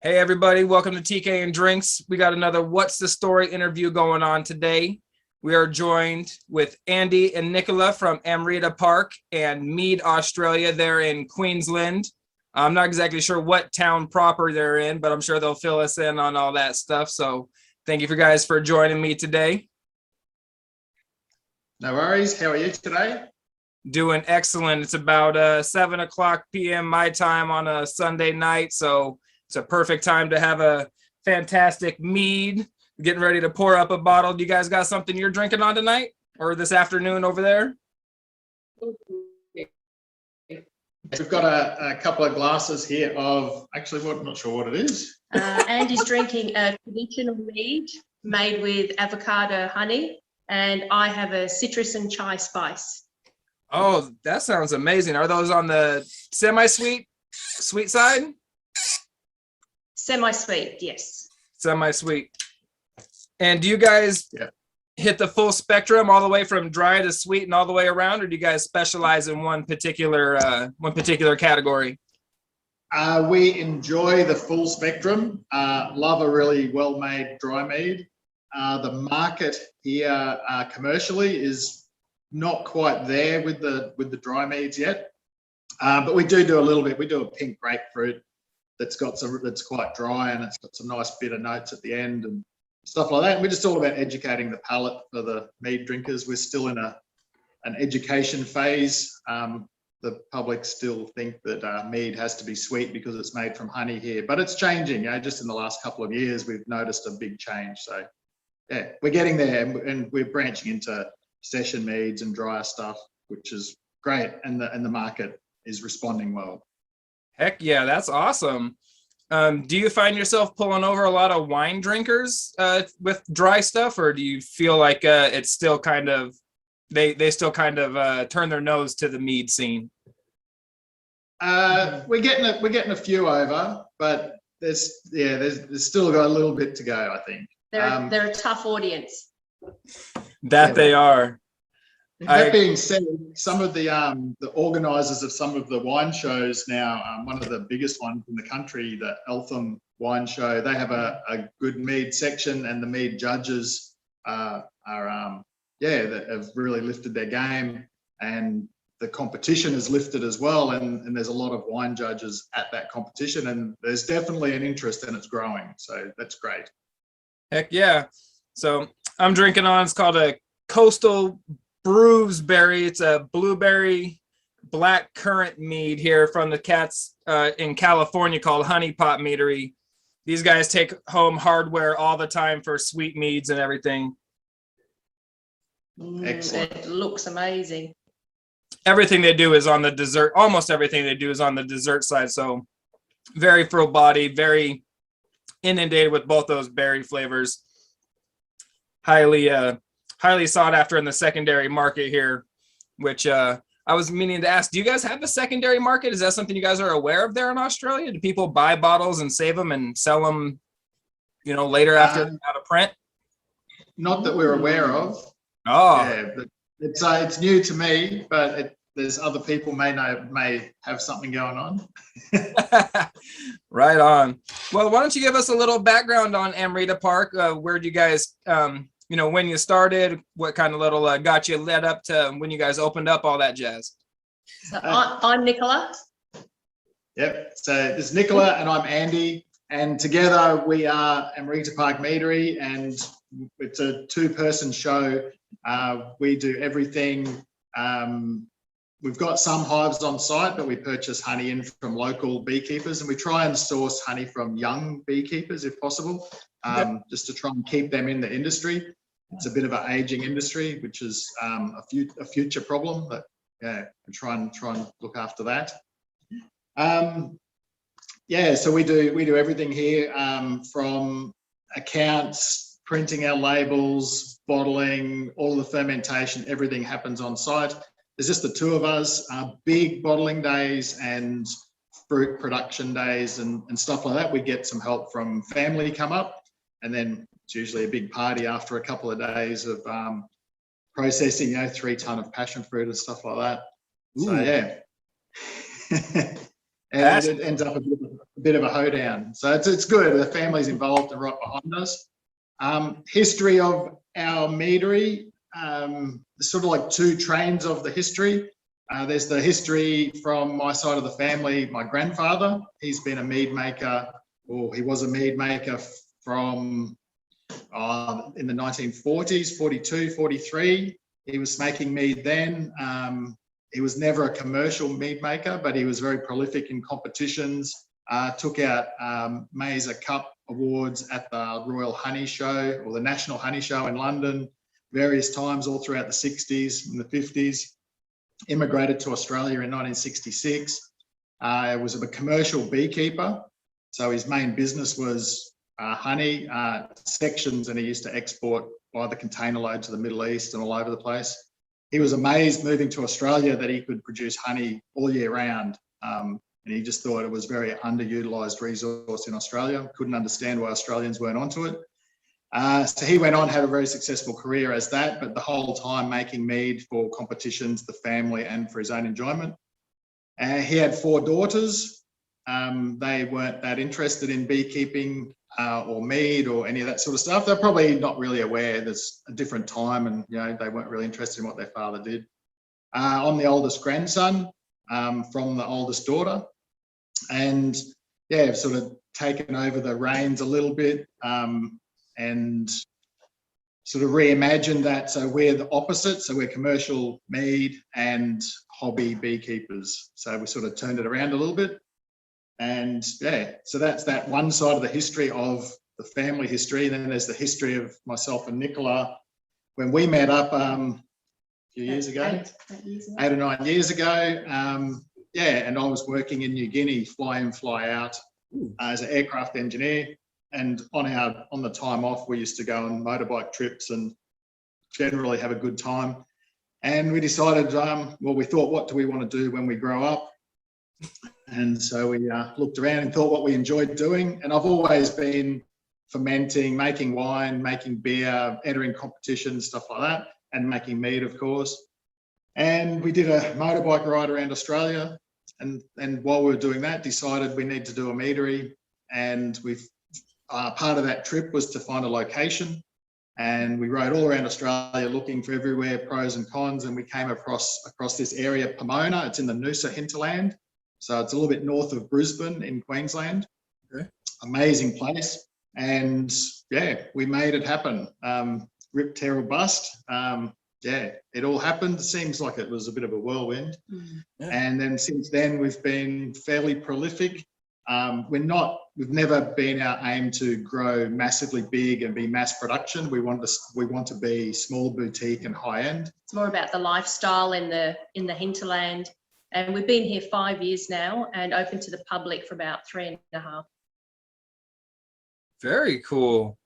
Hey everybody, welcome to TK and Drinks. We got another What's the Story interview going on today. We are joined with Andy and Nicola from Amrita Park and Mead, Australia. They're in Queensland. I'm not exactly sure what town proper they're in, but I'm sure they'll fill us in on all that stuff. So thank you guys for joining me today. No worries. How are you today? Doing excellent. It's about 7 o'clock p.m. my time on a Sunday night, so it's a perfect time to have a fantastic mead. Getting ready to pour up a bottle. Do you guys got something you're drinking on tonight or this afternoon over there? We've got a couple of glasses here of, actually, I'm not sure what it is. Andy's drinking a traditional mead made with avocado honey, and I have a citrus and chai spice. Oh, that sounds amazing. Are those on the semi-sweet, sweet side? Semi-sweet, yes. Semi-sweet. And do you guys hit the full spectrum all the way from dry to sweet and all the way around, or do you guys specialize in one particular category? We enjoy the full spectrum. Love a really well-made dry mead. The market here commercially is not quite there with the dry meads yet, but we do a little bit. We do a pink grapefruit that's quite dry, and it's got some nice bitter notes at the end and stuff like that. And we're just all about educating the palate for the mead drinkers. We're still in an education phase. The public still think that mead has to be sweet because it's made from honey here, but it's changing. Just in the last couple of years, we've noticed a big change. So yeah, we're getting there, and we're branching into session meads and drier stuff, which is great, and the market is responding well. Heck yeah, that's awesome. Do you find yourself pulling over a lot of wine drinkers with dry stuff, or do you feel like it's still kind of they still kind of turn their nose to the mead scene? We're getting a few over, but there's still got a little bit to go, I think. They're a tough audience. They are. That being said, some of the organisers of some of the wine shows now, one of the biggest ones in the country, the Eltham Wine Show, they have a good mead section, and the mead judges that have really lifted their game, and the competition is lifted as well, and there's a lot of wine judges at that competition, and there's definitely an interest, and it's growing, so that's great. Heck yeah. So I'm drinking on, it's called a Coastal Brewers Berry. It's a blueberry black currant mead here from the cats in California called Honey Pot Meadery. These guys take home hardware all the time for sweet meads and everything. Excellent. It looks amazing. Everything they do is on the dessert. Almost everything they do is on the dessert side. So very full body, very inundated with both those berry flavors. Highly sought after in the secondary market here, which I was meaning to ask, do you guys have a secondary market? Is that something you guys are aware of there in Australia? Do people buy bottles and save them and sell them, later after out of print? Not that we're aware of. Oh, yeah, but it's new to me, but there's other people may have something going on. Right on. Well, why don't you give us a little background on Amrita Park? Where do you guys when you started, what kind of little got you led up to when you guys opened up, all that jazz? So I'm Nicola. Yep. So this is Nicola and I'm Andy, and together we are Amrita Park Meadery, and it's a two-person show. We do everything. We've got some hives on site, but we purchase honey in from local beekeepers, and we try and source honey from young beekeepers if possible, just to try and keep them in the industry. It's a bit of an aging industry, which is a future problem, but yeah, we try and look after that. So we do everything here, from accounts, printing our labels, bottling, all the fermentation, everything happens on site. There's just the two of us. Big bottling days and fruit production days and stuff like that, we get some help from family come up, and then it's usually a big party after a couple of days of processing, 3 ton of passion fruit and stuff like that. Ooh. So yeah. And it ends up a bit a bit of a hoedown. So it's good. The family's involved and right behind us. History of our meadery, sort of like two trains of the history. There's the history from my side of the family. My grandfather, he's been a mead maker, or he was a mead maker from in the 1940s, 42, 43. He was making mead then. He was never a commercial mead maker, but he was very prolific in competitions. Took out Mazer Cup awards at the Royal Honey Show or the National Honey Show in London, various times all throughout the 60s and the 50s. Immigrated to Australia in 1966. Was a commercial beekeeper. So his main business was honey sections, and he used to export by the container load to the Middle East and all over the place. He was amazed moving to Australia that he could produce honey all year round. And he just thought it was a very underutilised resource in Australia. Couldn't understand why Australians weren't onto it. So he went on, had a very successful career as that, but the whole time making mead for competitions, the family, and for his own enjoyment. He had 4 daughters. They weren't that interested in beekeeping or mead or any of that sort of stuff. They're probably not really aware. There's a different time, and they weren't really interested in what their father did. I'm the oldest grandson from the oldest daughter, and I've sort of taken over the reins a little bit. And sort of reimagined that. So we're the opposite. So we're commercial mead and hobby beekeepers. So we sort of turned it around a little bit. And so that's that one side of the history of the family history. Then there's the history of myself and Nicola. When we met up a few years ago, 8 or 9 years ago, and I was working in New Guinea, fly in, fly out as an aircraft engineer. And on the time off, we used to go on motorbike trips and generally have a good time. And we decided, we thought, what do we want to do when we grow up? And so we looked around and thought what we enjoyed doing. And I've always been fermenting, making wine, making beer, entering competitions, stuff like that, and making mead, of course. And we did a motorbike ride around Australia. And while we were doing that, decided we need to do a meadery. And we've part of that trip was to find a location, and we rode all around Australia looking for everywhere, pros and cons, and we came across this area, Pomona. It's in the Noosa hinterland, so it's a little bit north of Brisbane in Queensland. Okay. Amazing place, and we made it happen. Rip, tear or bust. It all happened. It seems like it was a bit of a whirlwind. And then since then we've been fairly prolific. We've never been our aim to grow massively big and be mass production. We want to be small, boutique and high end. It's more about the lifestyle in the hinterland. And we've been here 5 years now and open to the public for about 3.5. Very cool.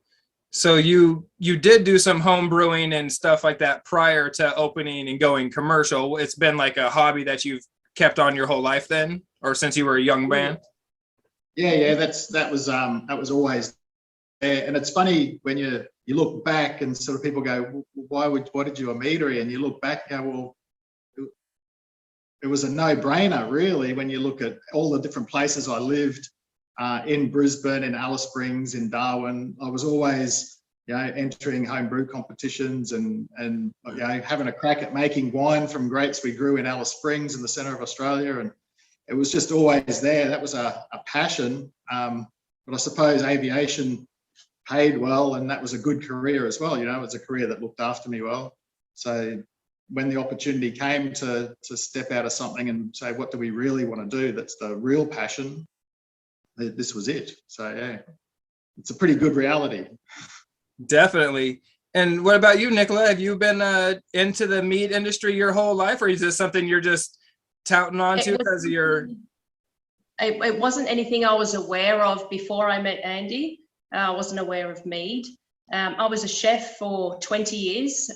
So you did do some home brewing and stuff like that prior to opening and going commercial. It's been like a hobby that you've kept on your whole life then, or since you were a young man? Yeah, that was always there. And it's funny when you look back and sort of people go, why did you a meadery? And you look back and go, well, it was a no-brainer really when you look at all the different places I lived, in Brisbane, in Alice Springs, in Darwin. I was always entering home brew competitions and having a crack at making wine from grapes we grew in Alice Springs in the centre of Australia. And it was just always there. That was a passion. But I suppose aviation paid well, and that was a good career as well. It was a career that looked after me well. So when the opportunity came to step out of something and say, what do we really want to do? That's the real passion. This was it. So it's a pretty good reality. Definitely. And what about you, Nicola? Have you been into the meat industry your whole life, or is this something you're just touting on to because of your... It wasn't anything I was aware of before I met Andy. I wasn't aware of mead. I was a chef for 20 years,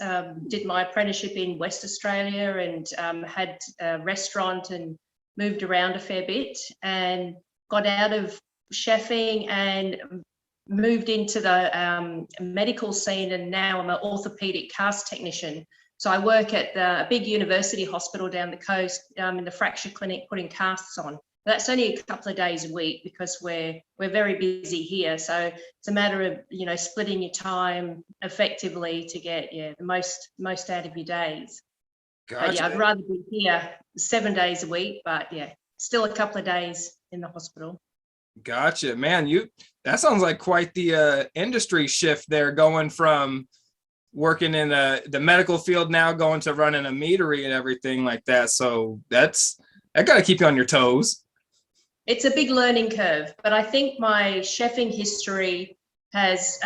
did my apprenticeship in West Australia and had a restaurant and moved around a fair bit and got out of chefing and moved into the medical scene, and now I'm an orthopedic cast technician. So I work at a big university hospital down the coast in the fracture clinic putting casts on. That's only a couple of days a week because we're very busy here. So it's a matter of, you know, splitting your time effectively to get the most out of your days. Gotcha. But yeah, I'd rather be here 7 days a week, but yeah, still a couple of days in the hospital. Gotcha, man. That sounds like quite the industry shift there, going from working in the medical field now going to running a meadery and everything like that. So that got to keep you on your toes. It's a big learning curve, but I think my chefing history has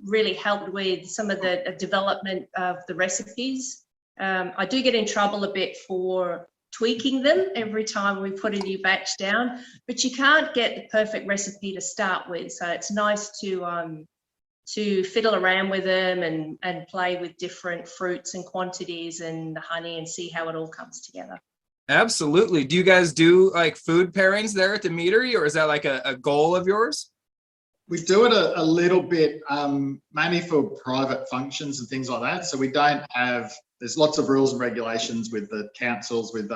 really helped with some of the development of the recipes. I do get in trouble a bit for tweaking them every time we put a new batch down, but you can't get the perfect recipe to start with. So it's nice to fiddle around with them and play with different fruits and quantities and the honey and see how it all comes together. Absolutely. Do you guys do like food pairings there at the meadery, or is that like a goal of yours? We do it a little bit, mainly for private functions and things like that. So we don't have, there's lots of rules and regulations with the councils, with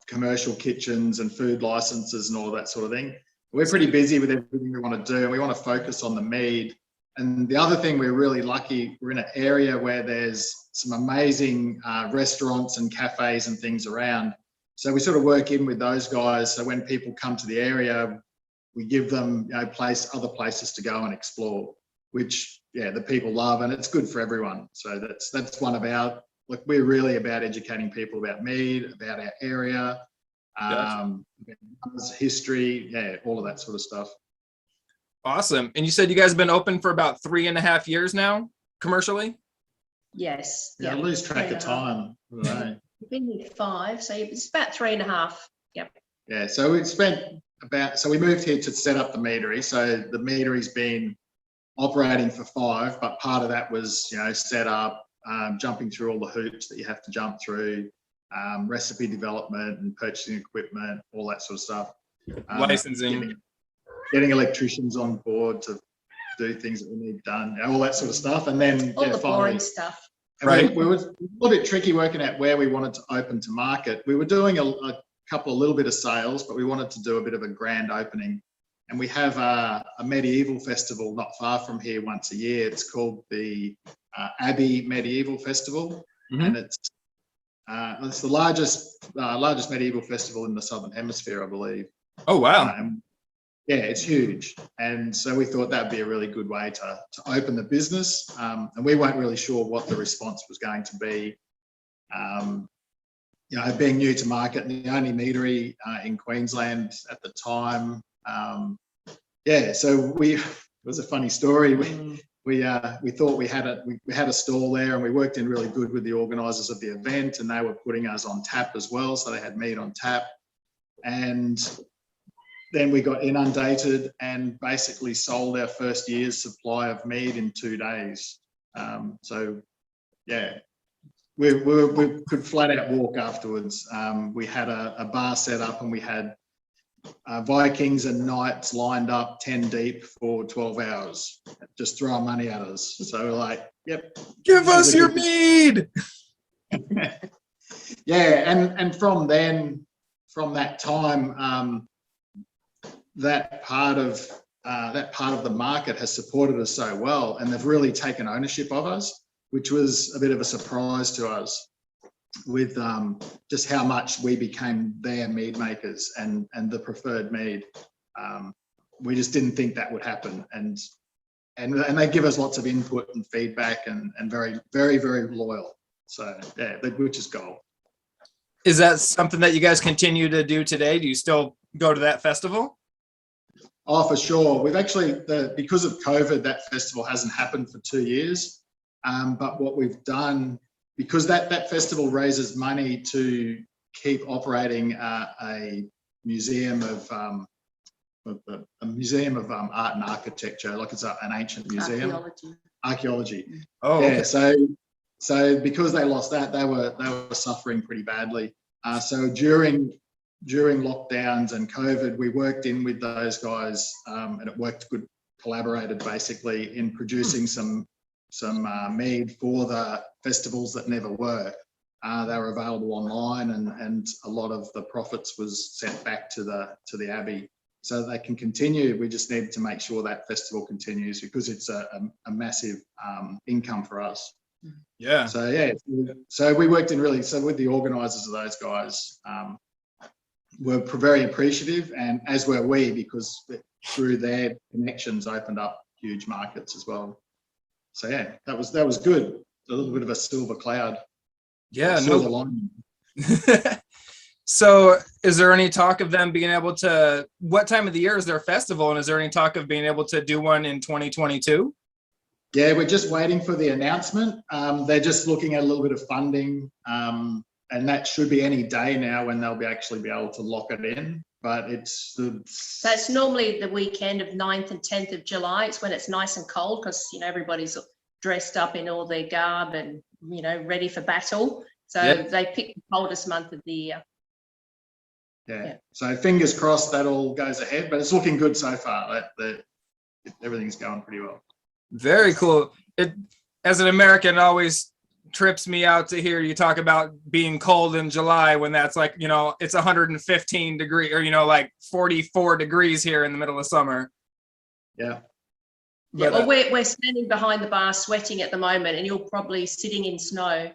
commercial kitchens and food licenses and all that sort of thing. We're pretty busy with everything we want to do, and we want to focus on the mead. And the other thing, we're really lucky, we're in an area where there's some amazing restaurants and cafes and things around. So we sort of work in with those guys. So when people come to the area, we give them, you know, other places to go and explore, which, yeah, the people love, and it's good for everyone. So that's one of our, look, we're really about educating people about Mead, about our area, Gotcha. History, yeah, all of that sort of stuff. Awesome. And you said you guys have been open for about 3.5 years now, commercially? Yes. Yeah, I lose track of time. Right. We've been here 5, so it's about 3.5. Yep. Yeah, so we moved here to set up the meadery. So the meadery's been operating for 5, but part of that was, you know, set up, jumping through all the hoops that you have to jump through, recipe development and purchasing equipment, all that sort of stuff. Licensing. Getting electricians on board to do things that we need done, all that sort of stuff. And then all the boring stuff. Right. We were a little bit tricky working out where we wanted to open to market. We were doing a little bit of sales, but we wanted to do a bit of a grand opening. And we have a medieval festival not far from here once a year. It's called the Abbey Medieval Festival. Mm-hmm. And it's the largest medieval festival in the Southern Hemisphere, I believe. Oh, wow. Yeah, it's huge. And so we thought that'd be a really good way to open the business. And we weren't really sure what the response was going to be. You know, being new to market, the only meadery in Queensland at the time. Yeah, so it was a funny story. We thought we had a stall there, and we worked in really good with the organisers of the event, and they were putting us on tap as well. So they had mead on tap. And then we got inundated and basically sold our first year's supply of mead in 2 days. So, yeah, we could flat out walk afterwards. We had a bar set up, and we had Vikings and knights lined up 10 deep for 12 hours, just throwing money at us. So we're like, yep. Give us your mead. Yeah, and from that time, that part of the market has supported us so well, and they've really taken ownership of us, which was a bit of a surprise to us, with just how much we became their mead makers and the preferred mead. We just didn't think that would happen, and they give us lots of input and feedback, and very, very, very loyal. So yeah, which is gold. Is that something that you guys continue to do today? Do you still go to that festival? Oh, for sure. We've actually, because of COVID, that festival hasn't happened for 2 years. But what we've done, because that festival raises money to keep operating a museum of art and architecture, like it's an ancient museum. Archaeology. Oh, yeah. Okay. So because they lost that, they were suffering pretty badly. So during lockdowns and COVID, we worked in with those guys, and it worked good, collaborated basically in producing some mead for the festivals that never were. They were available online, and a lot of the profits was sent back to the Abbey so that they can continue. We just need to make sure that festival continues because it's a massive income for us. Yeah. So yeah, so we worked with the organisers of those guys. Were very appreciative, and as were we, because through their connections opened up huge markets as well. So yeah, that was good. A little bit of a silver cloud. Yeah. Silver lining. So is there any talk of them being able to, what time of the year is their festival? And is there any talk of being able to do one in 2022? Yeah, we're just waiting for the announcement. They're just looking at a little bit of funding, and that should be any day now when they'll actually be able to lock it in. But that's normally the weekend of 9th and 10th of July. It's when it's nice and cold because, everybody's dressed up in all their garb and, ready for battle. So They pick the coldest month of the year. Yeah. So fingers crossed that all goes ahead, but it's looking good so far. Everything's going pretty well. Very cool. It, as an American, always trips me out to hear you talk about being cold in July when that's like, it's 115 degrees or, like 44 degrees here in the middle of summer. Yeah. But, well, we're standing behind the bar sweating at the moment, and you're probably sitting in snow.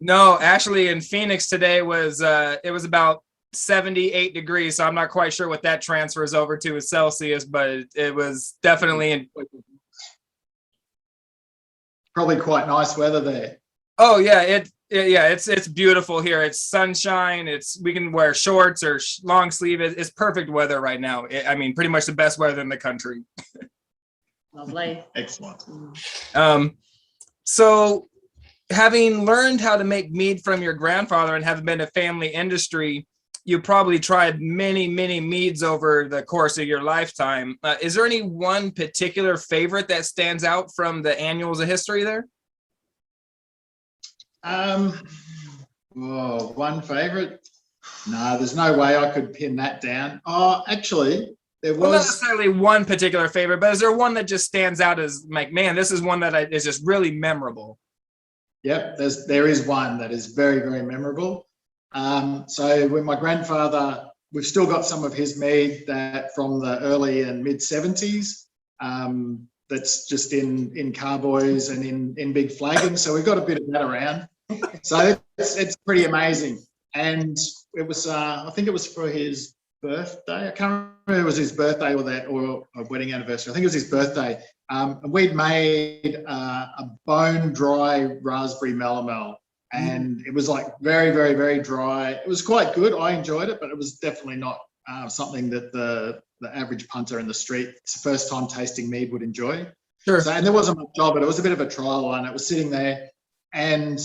No, actually in Phoenix today it was about 78 degrees. So I'm not quite sure what that transfers over to as Celsius, but it was definitely probably quite nice weather there. Oh yeah, it's beautiful here. It's sunshine. We can wear shorts or long sleeve. It's perfect weather right now. Pretty much the best weather in the country. Lovely. Excellent. So having learned how to make mead from your grandfather and having been a family industry, you probably tried many, many meads over the course of your lifetime. Is there any one particular favorite that stands out from the annals of history there? One favorite? No, there's no way I could pin that down. Oh, actually, there was. Well, not necessarily one particular favorite, but is there one that just stands out as like, man, this is one that is just really memorable? Yep, there is one that is very, very memorable. So when my grandfather, we've still got some of his mead that from the early and mid 70s. That's just in carboys and in big flagons. So we've got a bit of that around. So it's pretty amazing. And it was, I think it was for his birthday. I can't remember if it was his birthday or a wedding anniversary. I think it was his birthday. And we'd made a bone dry raspberry melomel. And it was like very, very, very dry. It was quite good. I enjoyed it, but it was definitely not something that the average punter in the street, first time tasting mead, would enjoy. Sure. So, and there wasn't much of it. It was a bit of a trial one. It was sitting there, and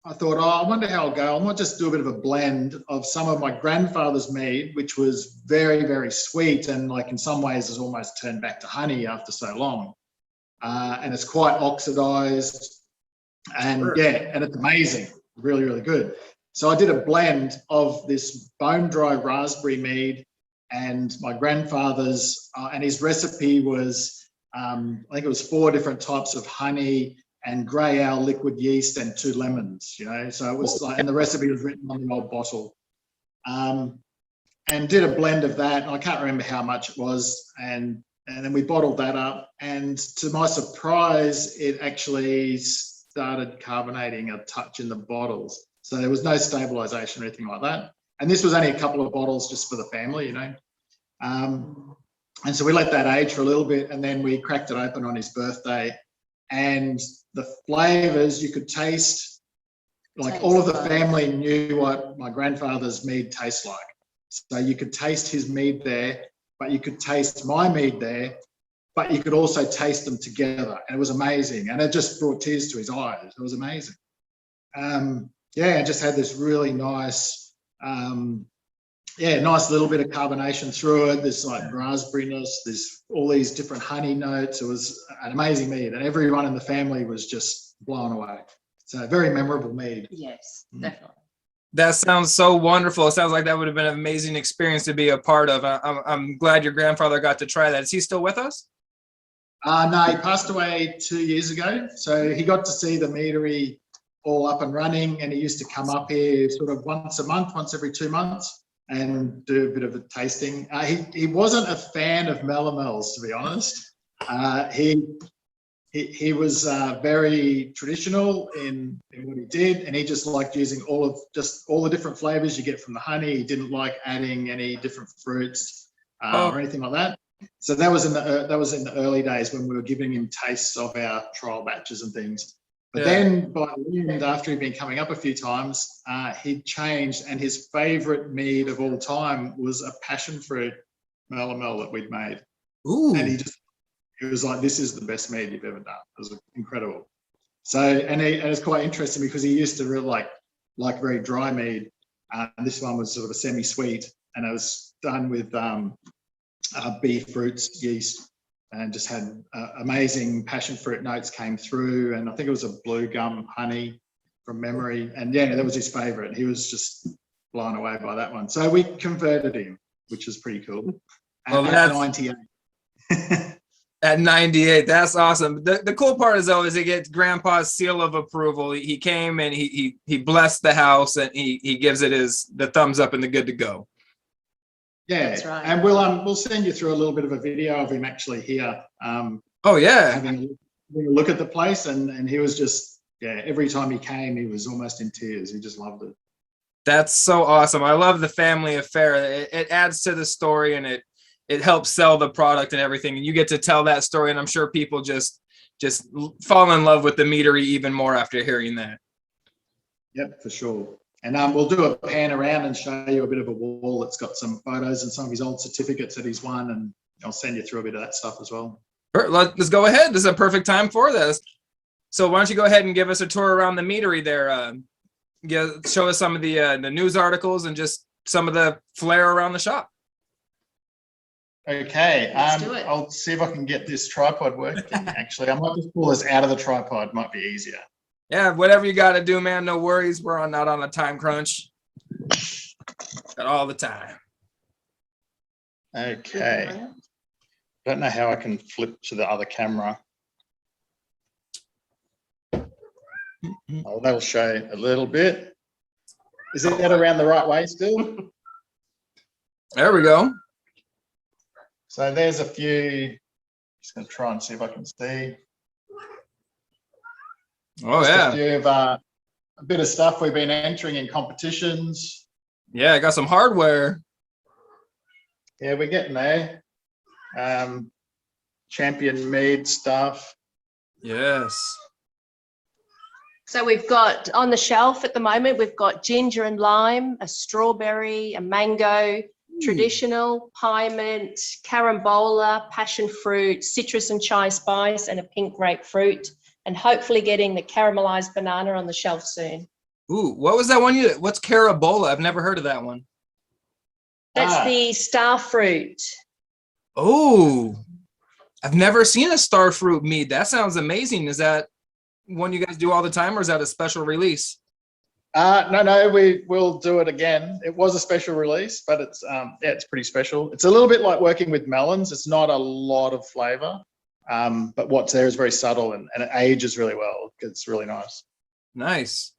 I thought, I wonder how I'll go. I might just do a bit of a blend of some of my grandfather's mead, which was very, very sweet, and like in some ways has almost turned back to honey after so long. And it's quite oxidized. And sure. And it's amazing, really, really good. So I did a blend of this bone dry raspberry mead and my grandfather's, and his recipe was, I think it was 4 different types of honey and grey ale liquid yeast and 2 lemons, so it was like, and the recipe was written on the old bottle. And did a blend of that, and I can't remember how much it was, and then we bottled that up, and to my surprise, it actually started carbonating a touch in the bottles. So there was no stabilization or anything like that. And this was only a couple of bottles just for the family, And so we let that age for a little bit, and then we cracked it open on his birthday. And the flavors you could taste, like all of the family knew what my grandfather's mead tastes like. So you could taste his mead there, but you could taste my mead there, but you could also taste them together. And it was amazing. And it just brought tears to his eyes. It was amazing. I just had this really nice, nice little bit of carbonation through it. This like raspberryness, there's all these different honey notes. It was an amazing mead, and everyone in the family was just blown away. So a very memorable mead. Yes, definitely. That sounds so wonderful. It sounds like that would have been an amazing experience to be a part of. I'm glad your grandfather got to try that. Is he still with us? No, he passed away 2 years ago. So he got to see the meadery all up and running, and he used to come up here sort of once a month, once every 2 months, and do a bit of a tasting. He wasn't a fan of melomels, to be honest. He was very traditional in what he did, and he just liked using all the different flavors you get from the honey. He didn't like adding any different fruits or anything like that. So that was in the early days when we were giving him tastes of our trial batches and things. But then by the end, after he'd been coming up a few times, he changed, and his favourite mead of all time was a passion fruit melomel that we'd made. Ooh. And he was like, "This is the best mead you've ever done." It was incredible. So, and it's quite interesting because he used to really like very dry mead. And this one was sort of a semi-sweet, and it was done with bee fruits, yeast, and just had amazing passion fruit notes came through. And I think it was a blue gum honey from memory. And yeah, that was his favourite. He was just blown away by that one. So we converted him, which is pretty cool. Well, at 98. At 98, that's awesome. The cool part is though is it gets Grandpa's seal of approval. He came and he blessed the house, and he gives it the thumbs up and the good to go. Yeah, that's right. And we'll send you through a little bit of a video of him actually here. Oh yeah, having a look at the place, and he was just every time he came, he was almost in tears. He just loved it. That's so awesome. I love the family affair. It adds to the story, and it helps sell the product and everything, and you get to tell that story, and I'm sure people just fall in love with the meadery even more after hearing that. Yep, for sure. And we'll do a pan around and show you a bit of a wall that's got some photos and some of his old certificates that he's won, and I'll send you through a bit of that stuff as well. Let's go ahead. This is a perfect time for this. So why don't you go ahead and give us a tour around the meadery there? Show us some of the news articles and just some of the flair around the shop. Okay, Let's do it. I'll see if I can get this tripod working. Actually, I might just pull this out of the tripod. Might be easier. Yeah, whatever you got to do, man. No worries. We're not on a time crunch. Got all the time. Okay. Don't know how I can flip to the other camera. Oh, that'll show a little bit. Is that around the right way still? There we go. So there's a few. Just going to try and see if I can see. Oh, just yeah. A few of a bit of stuff we've been entering in competitions. Yeah, I got some hardware. Yeah, we're getting there. Champion Mead stuff. Yes. So we've got on the shelf at the moment, we've got ginger and lime, a strawberry, a mango, traditional, pie mint, carambola, passion fruit, citrus and chai spice, and a pink grapefruit, and hopefully getting the caramelized banana on the shelf soon. Ooh, what was that one? What's carabola? I've never heard of that one. That's the star fruit. Oh, I've never seen a star fruit mead. That sounds amazing. Is that one you guys do all the time, or is that a special release? No, we will do it again. It was a special release, but it's it's pretty special. It's a little bit like working with melons. It's not a lot of flavor, but what's there is very subtle, and it ages really well. It's really nice. Nice.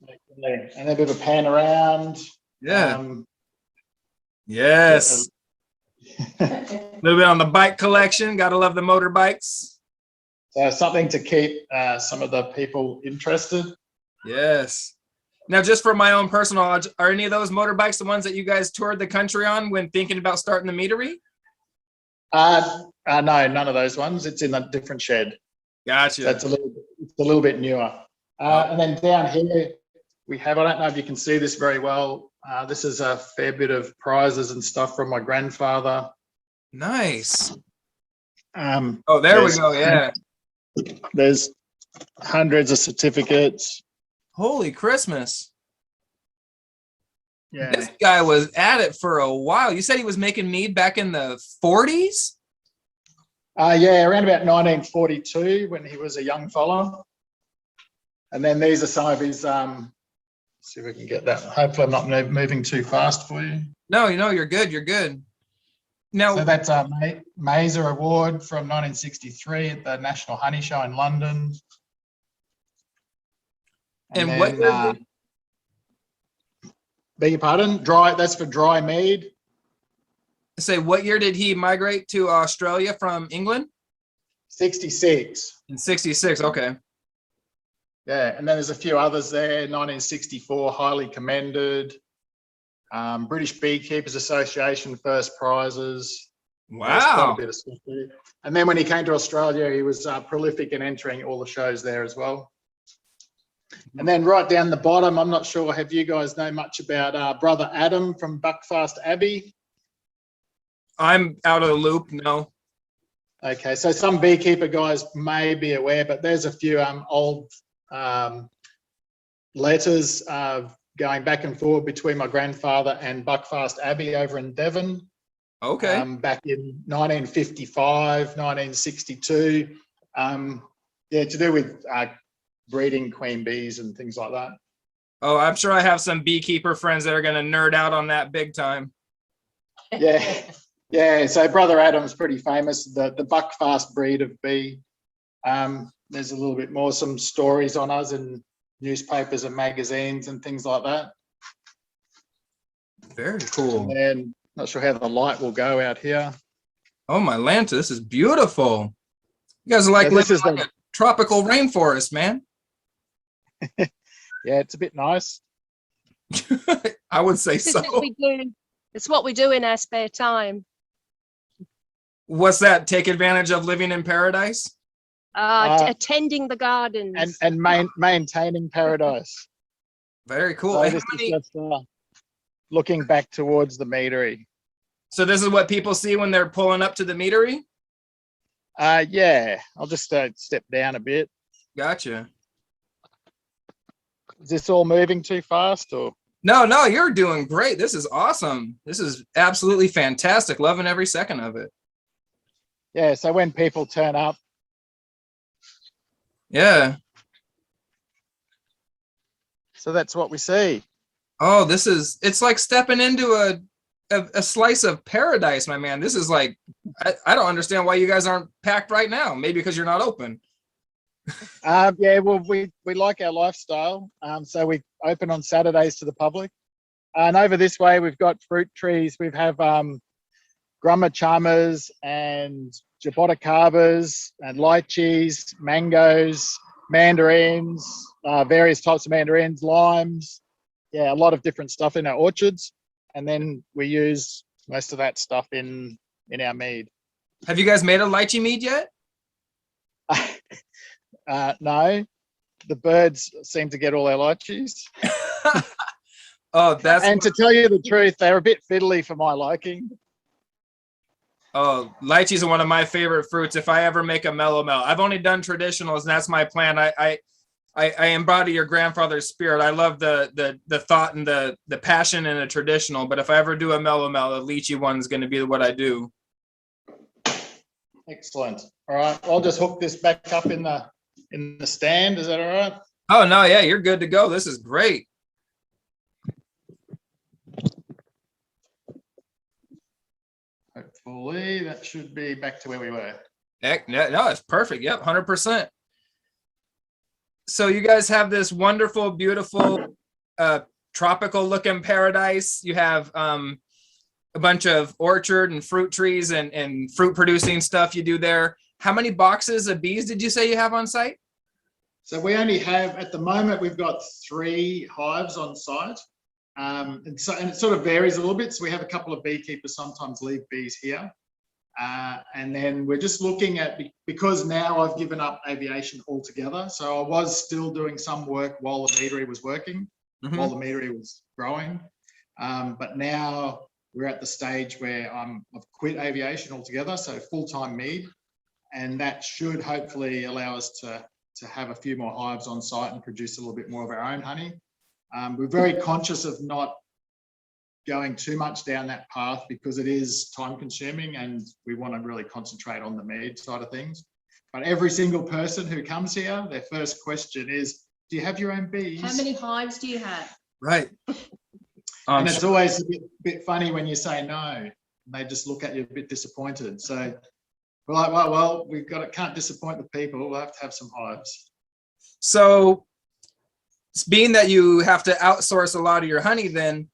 And a bit of a pan around. Yeah. Yes. A little bit on the bike collection. Gotta love the motorbikes. So something to keep some of the people interested. Yes. Now, just for my own personal knowledge, are any of those motorbikes the ones that you guys toured the country on when thinking about starting the meadery? No, none of those ones. It's in a different shed. Gotcha. So it's a little bit newer. And then down here we have, I don't know if you can see this very well. This is a fair bit of prizes and stuff from my grandfather. Nice. Oh, there we go. Yeah. There's hundreds of certificates. Holy Christmas. Yeah. This guy was at it for a while. You said he was making mead back in the 40s? Yeah, around about 1942 when he was a young fella. And then these are some of his, see if we can get that. Hopefully I'm not moving too fast for you. No, you're good. You're good. Now, so that's a Mazer Award from 1963 at the National Honey Show in London. And then, what? beg your pardon? Dry. That's for dry mead. Say, what year did he migrate to Australia from England? 66. In 66. Okay. Yeah, and then there's a few others there. 1964, highly commended. British Beekeepers Association first prizes. There's quite a Wow. bit of stuff there. And then when he came to Australia, he was prolific in entering all the shows there as well. And then right down the bottom, I'm not sure, have you guys know much about Brother Adam from Buckfast Abbey? I'm out of the loop. No. Okay, so some beekeeper guys may be aware, but there's a few old letters going back and forth between my grandfather and Buckfast Abbey over in Devon. Okay. Back in 1955, 1962. Yeah, to do with breeding queen bees and things like that. Oh, I'm sure I have some beekeeper friends that are going to nerd out on that big time. Yeah, yeah. So Brother Adam's pretty famous. The Buckfast breed of bee. There's a little bit more, some stories on us in newspapers and magazines and things like that. Very cool. And then, not sure how the light will go out here. Oh my Lanta, this is beautiful. You guys are like Yeah, this living is like a tropical rainforest, man. Yeah, it's a bit nice. I would say This is so. what we do. It's what we do in our spare time. What's that? Take advantage of living in paradise? Attending the gardens. And maintaining paradise. Very cool. So And this how is many- just looking back towards the meadery. so this is what people see when they're pulling up to the meadery? Yeah, I'll just step down a bit. Gotcha. Is this all moving too fast or? No, you're doing great. This is awesome. This is absolutely fantastic. Loving every second of it. Yeah, so when people turn up, Yeah. so that's what we see. Oh, it's like stepping into a slice of paradise, my man. This is like, I don't understand why you guys aren't packed right now. Maybe because you're not open. Yeah, well, we like our lifestyle. So we open on Saturdays to the public. And over this way, we've got fruit trees. We have grumma chamas and jaboticabas and lychees, mangoes, mandarins, various types of mandarins, limes. Yeah, a lot of different stuff in our orchards. And then we use most of that stuff in our mead. Have you guys made a lychee mead yet? No, the birds seem to get all our lychees. Oh, that's And to tell you the truth, they're a bit fiddly for my liking. oh, lychees are one of my favorite fruits. If I ever make a mellow mel, I've only done traditionals, and that's my plan. I embody your grandfather's spirit. I love the thought and the passion in a traditional. But if I ever do a mellow mel, a lychee one's going to be what I do. Excellent. All right, I'll just hook this back up in the stand. Is that all right? Oh no, yeah, you're good to go. This is great. Hopefully that should be back to where we were. Heck, no, it's perfect. Yep, 100%. So you guys have this wonderful, beautiful, tropical looking paradise. You have a bunch of orchard and fruit trees and fruit producing stuff you do there. How many boxes of bees did you say you have on site? So we only have, at the moment, we've got 3 hives on site. And it sort of varies a little bit. So we have a couple of beekeepers sometimes leave bees here. And then we're just looking at, because now I've given up aviation altogether. So I was still doing some work while the meadery was working, while the meadery was growing. But now we're at the stage where I've quit aviation altogether. So full-time mead. And that should hopefully allow us to have a few more hives on site and produce a little bit more of our own honey. We're very conscious of not going too much down that path because it is time consuming and we want to really concentrate on the mead side of things. But every single person who comes here, their first question is, do you have your own bees? How many hives do you have? Right. And it's always a bit funny when you say no. They just look at you a bit disappointed. So we're like, well, we've got can't disappoint the people. We'll have to have some hives. So being that you have to outsource a lot of your honey, then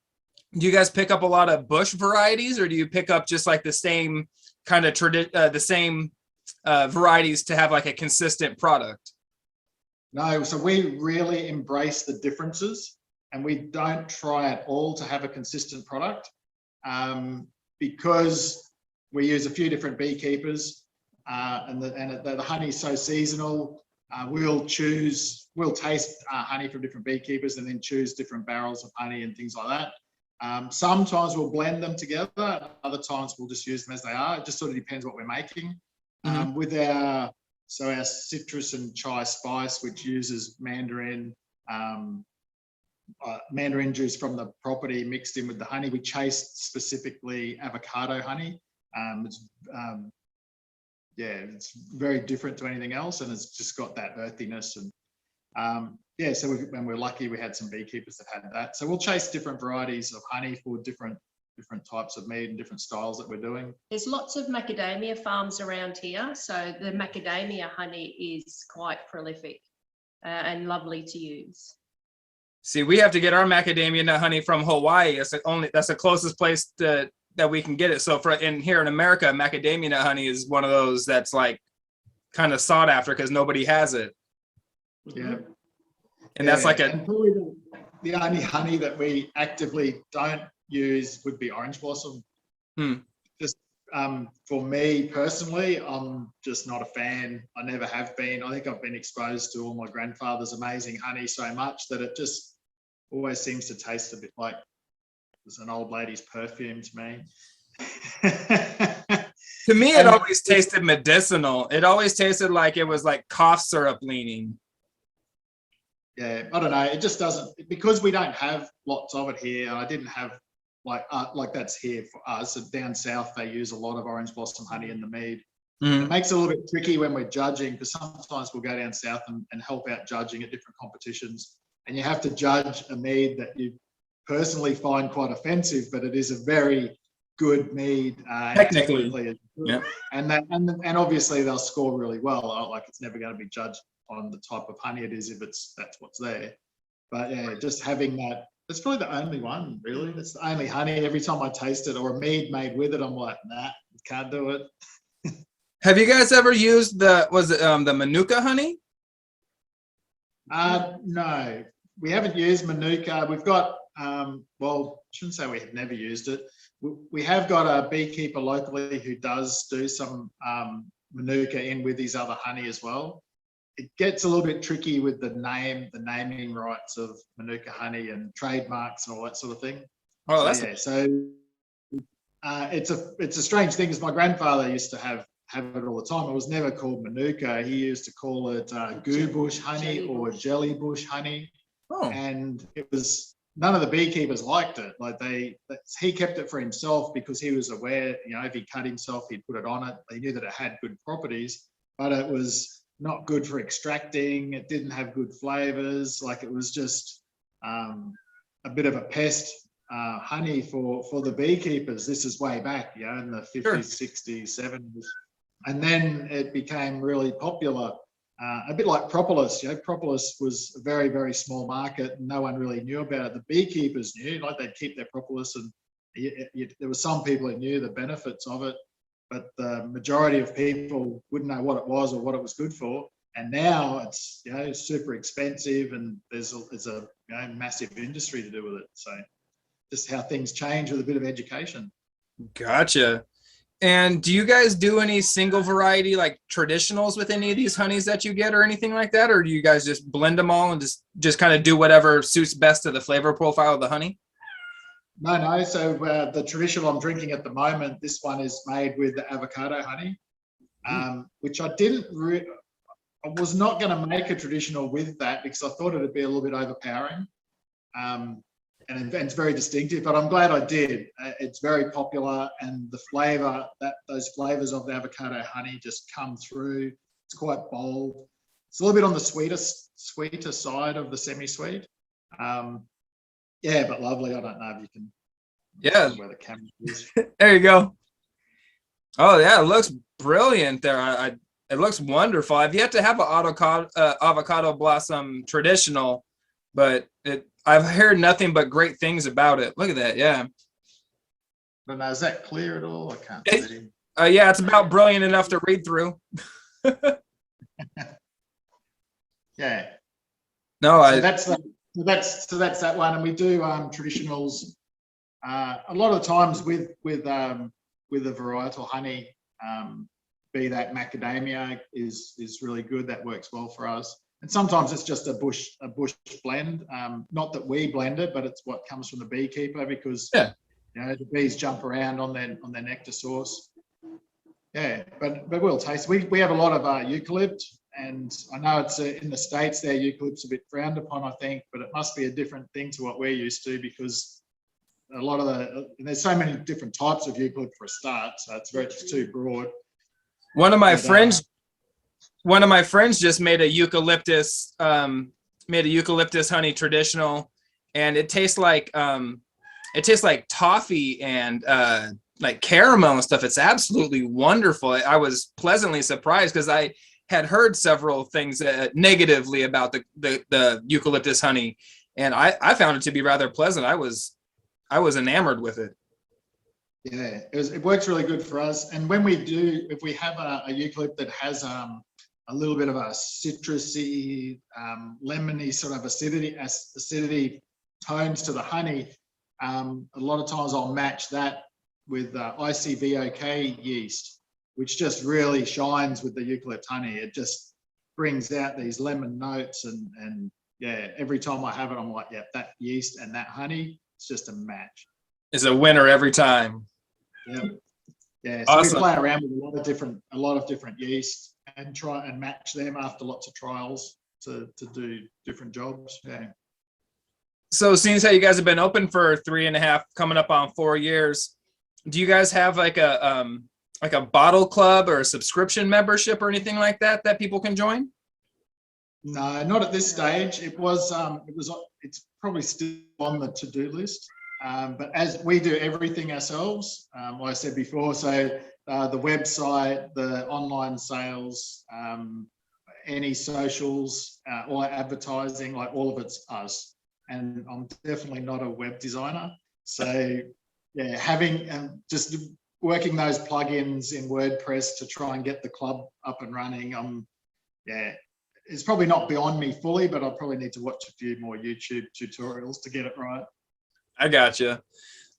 do you guys pick up a lot of bush varieties, or do you pick up just like the same kind of varieties to have like a consistent product? No, so we really embrace the differences, and we don't try at all to have a consistent product, because we use a few different beekeepers, and the honey is so seasonal. We'll taste honey from different beekeepers and then choose different barrels of honey and things like that. Sometimes we'll blend them together. Other times we'll just use them as they are. It just sort of depends what we're making. With our citrus and chai spice, which uses mandarin juice from the property mixed in with the honey, we chase specifically avocado honey. It's very different to anything else, and it's just got that earthiness. And so when we're lucky, we had some beekeepers that had that. So we'll chase different varieties of honey for different types of mead and different styles that we're doing. There's lots of macadamia farms around here, so the macadamia honey is quite prolific and lovely to use. See, we have to get our macadamia nut honey from Hawaii. That's the closest place that we can get it. So here in America, macadamia nut honey is one of those that's like kind of sought after because nobody has it. Yeah. And that's like and probably the only honey that we actively don't use would be orange blossom. Just for me personally, I'm just not a fan. I never have been. I think I've been exposed to all my grandfather's amazing honey so much that it just always seems to taste a bit like it's an old lady's perfume to me. To me, it always tasted medicinal. It always tasted like it was like cough syrup leaning. Yeah, I don't know. It just doesn't, because we don't have lots of it here. I didn't have like that's here for us. Down south, they use a lot of orange blossom honey in the mead. It makes it a little bit tricky when we're judging, because sometimes we'll go down south and help out judging at different competitions. And you have to judge a mead that you personally find quite offensive, but it is a very good mead. Technically. Yeah. And obviously they'll score really well. Like, it's never going to be judged on the type of honey it is if that's what's there. But yeah, just having that, that's probably the only one, really. That's the only honey. Every time I taste it, or a mead made with it, I'm like, nah, can't do it. Have you guys ever used the Manuka honey? No, we haven't used Manuka. We've got, shouldn't say we have never used it. We have got a beekeeper locally who does do some Manuka in with his other honey as well. It gets a little bit tricky with the naming rights of Manuka honey and trademarks and all that sort of thing. Oh, it's a strange thing, because my grandfather used to have it all the time. It was never called Manuka. He used to call it goo bush honey or jelly bush honey. Oh. And it was, none of the beekeepers liked it. Like he kept it for himself because he was aware, if he cut himself, he'd put it on it. They knew that it had good properties, but it was not good for extracting. It didn't have good flavors. Like, it was just a bit of a pest honey for the beekeepers. This is way back, in the 50s, sure. 60s, 70s. And then it became really popular, a bit like propolis. Propolis was a very, very small market, and no one really knew about it. The beekeepers knew, like, they'd keep their propolis, and there were some people who knew the benefits of it, but the majority of people wouldn't know what it was or what it was good for. And now it's super expensive, and there's a massive industry to do with it. So just how things change with a bit of education. Gotcha. And do you guys do any single variety, like traditionals, with any of these honeys that you get or anything like that? Or do you guys just blend them all and just kind of do whatever suits best to the flavor profile of the honey? No. So the traditional I'm drinking at the moment, this one is made with the avocado honey, which I was not going to make a traditional with that because I thought it'd be a little bit overpowering. And it's very distinctive, but I'm glad I did. It's very popular, and the flavor, those flavors of the avocado honey just come through. It's quite bold. It's a little bit on the sweeter side of the semi-sweet. But lovely. I don't know if you can. Yeah. Where the camera is. There you go. Oh yeah, it looks brilliant there. It looks wonderful. I've yet to have an avocado blossom traditional. but I've heard nothing but great things about it. Look at that. Yeah. But now, is that clear at all? I can't see. Yeah, it's about brilliant enough to read through. Yeah. No, So that's that one, and we do traditionals a lot of the times with a varietal honey. Be that macadamia is really good. That works well for us. And sometimes it's just a bush blend. Not that we blend it, but it's what comes from the beekeeper, because the bees jump around on their nectar source. Yeah, but we'll taste. We have a lot of eucalypt, and I know it's in the States there, eucalypt's a bit frowned upon, I think, but it must be a different thing to what we're used to, because a lot of there's so many different types of eucalypt for a start, so it's too broad. One of my friends just made a eucalyptus honey traditional, and it tastes like toffee and like caramel and stuff. It's absolutely wonderful. I was pleasantly surprised, because I had heard several things negatively about the eucalyptus honey, and I found it to be rather pleasant. I was enamored with it. Yeah, it works really good for us. And when we do, if we have a eucalypt that has a little bit of a citrusy, lemony sort of acidity tones to the honey, a lot of times I'll match that with ICVOK yeast, which just really shines with the eucalypt honey. It just brings out these lemon notes, and yeah, every time I have it, I'm like, yeah, that yeast and that honey, it's just a match. It's a winner every time. Yeah. So Awesome. we play around with a lot of different yeast and try and match them after lots of trials to do different jobs. Yeah. So, seeing as how you guys have been open for 3.5, coming up on 4 years, do you guys have like a bottle club or a subscription membership or anything like that people can join? No, not at this stage. It's probably still on the to-do list. But as we do everything ourselves, like I said before, so the website, the online sales, any socials, all advertising, like all of it's us. And I'm definitely not a web designer. So yeah, having just working those plugins in WordPress to try and get the club up and running, it's probably not beyond me fully, but I'll probably need to watch a few more YouTube tutorials to get it right. I gotcha.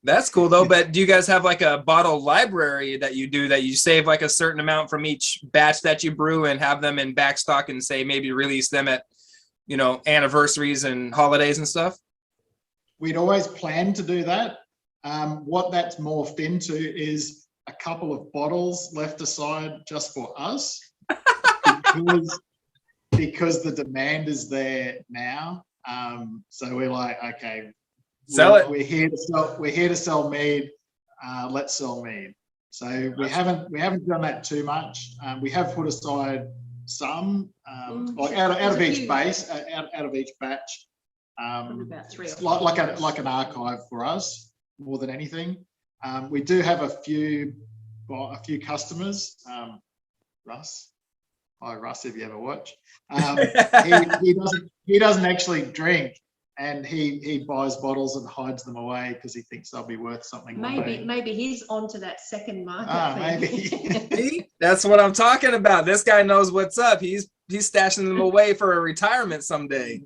That's cool though. But do you guys have like a bottle library that you save like a certain amount from each batch that you brew and have them in backstock, and say maybe release them at, anniversaries and holidays and stuff? We'd always planned to do that. What that's morphed into is a couple of bottles left aside just for us, because the demand is there now. So we're like, okay, sell it. We're here to sell mead. Let's sell mead. So we haven't done that too much. We have put aside some, like out of each base, out of each batch. About 3 or 4. Like an archive for us more than anything. We do have a few customers. Russ. Hi Russ, if you ever watch. He doesn't actually drink, and he buys bottles and hides them away because he thinks they'll be worth something. Maybe he's onto that second market. Maybe. That's what I'm talking about. This guy knows what's up. He's stashing them away for a retirement someday.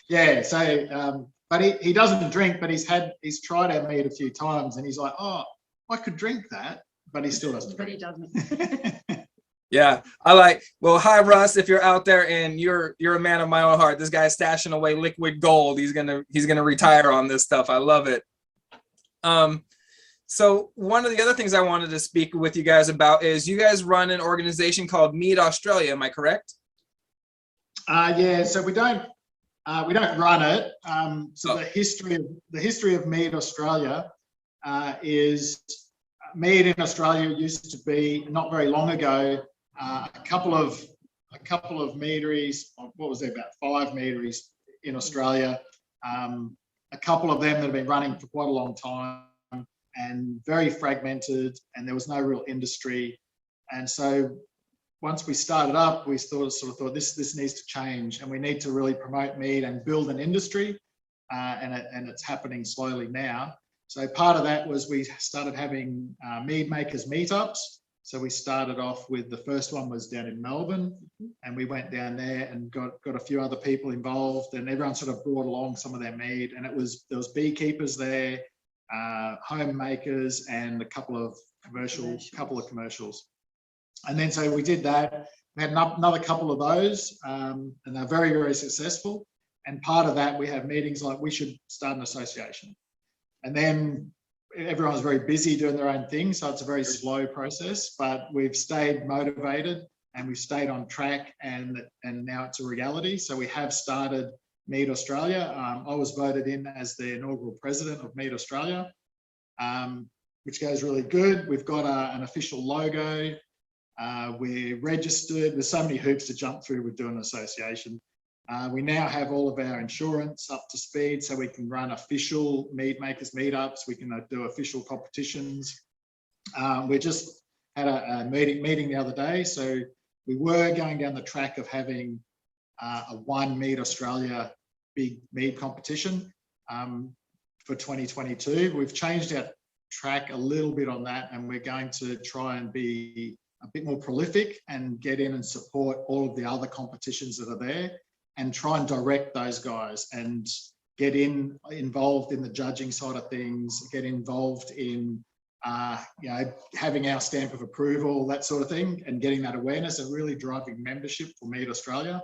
Yeah. So, but he doesn't drink, but he's tried our mead a few times, and he's like, oh, I could drink that, but he still doesn't drink. But he doesn't. Yeah, well, hi Russ, if you're out there and you're a man of my own heart. This guy's stashing away liquid gold. He's gonna retire on this stuff. I love it. So one of the other things I wanted to speak with you guys about is you guys run an organization called Mead Australia. Am I correct? Yeah. So we don't run it. The history of Mead Australia is Mead in Australia used to be, not very long ago, a couple of meaderies. What was there, about 5 meaderies in Australia? A couple of them that have been running for quite a long time, and very fragmented, and there was no real industry. And so once we started up, we sort of thought this needs to change, and we need to really promote mead and build an industry, and it's happening slowly now. So part of that was we started having mead makers meetups. So we started off with, the first one was down in Melbourne, and we went down there and got a few other people involved, and everyone sort of brought along some of their mead, and there was beekeepers there, homemakers, and a couple of commercials. And then so we did that. We had another couple of those, and they're very, very successful. And part of that, we have meetings like, we should start an association. And then everyone's very busy doing their own thing, so it's a very slow process, but we've stayed motivated and we've stayed on track, and now it's a reality. So we have started Mead Australia. I was voted in as the inaugural president of Mead Australia, which goes really good. We've got an official logo. We're registered. There's so many hoops to jump through with doing an association. We now have all of our insurance up to speed, so we can run official mead makers meetups. We can do official competitions. We just had a meeting the other day. So we were going down the track of having a one Mead Australia big mead competition for 2022. We've changed our track a little bit on that, and we're going to try and be a bit more prolific and get in and support all of the other competitions that are there, and try and direct those guys and get involved in the judging side of things, get involved in having our stamp of approval, that sort of thing, and getting that awareness and really driving membership for Mead Australia.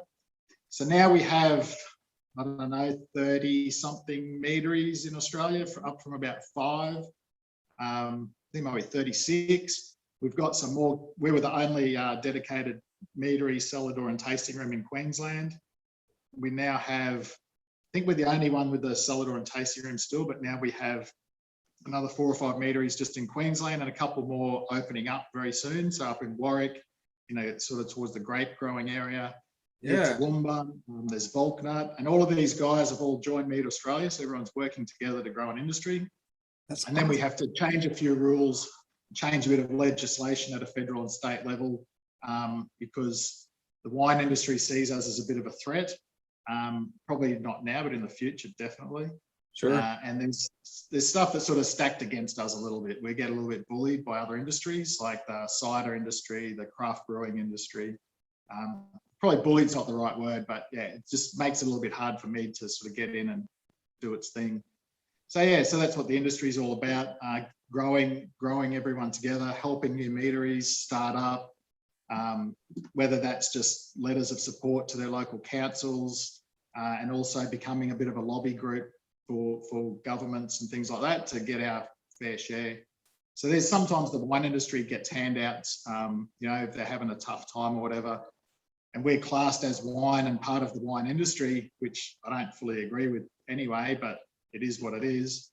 So now we have, I don't know, 30 something meaderies in Australia, up from about 5. I think maybe 36. We've got some more. We were the only dedicated meadery, cellar door and tasting room in Queensland. We now have, I think we're the only one with the cellar door and tasting room still, but now we have another 4 or 5 meaderies just in Queensland, and a couple more opening up very soon. So up in Warwick, it's sort of towards the grape growing area. Yeah. Toowoomba, there's Volknut, and all of these guys have all joined Mead Australia. So everyone's working together to grow an industry. And then we have to change a few rules, change a bit of legislation at a federal and state level, because the wine industry sees us as a bit of a threat. Probably not now, but in the future, definitely. Sure. And there's stuff that's sort of stacked against us a little bit. We get a little bit bullied by other industries, like the cider industry, the craft brewing industry. Probably bullied's not the right word, but yeah, it just makes it a little bit hard for me to sort of get in and do its thing. So yeah, so that's what the industry is all about, growing everyone together, helping new meaderies start up, whether that's just letters of support to their local councils, and also becoming a bit of a lobby group for governments and things like that to get our fair share. So there's sometimes the wine industry gets handouts, if they're having a tough time or whatever, and we're classed as wine and part of the wine industry, which I don't fully agree with anyway, but it is what it is.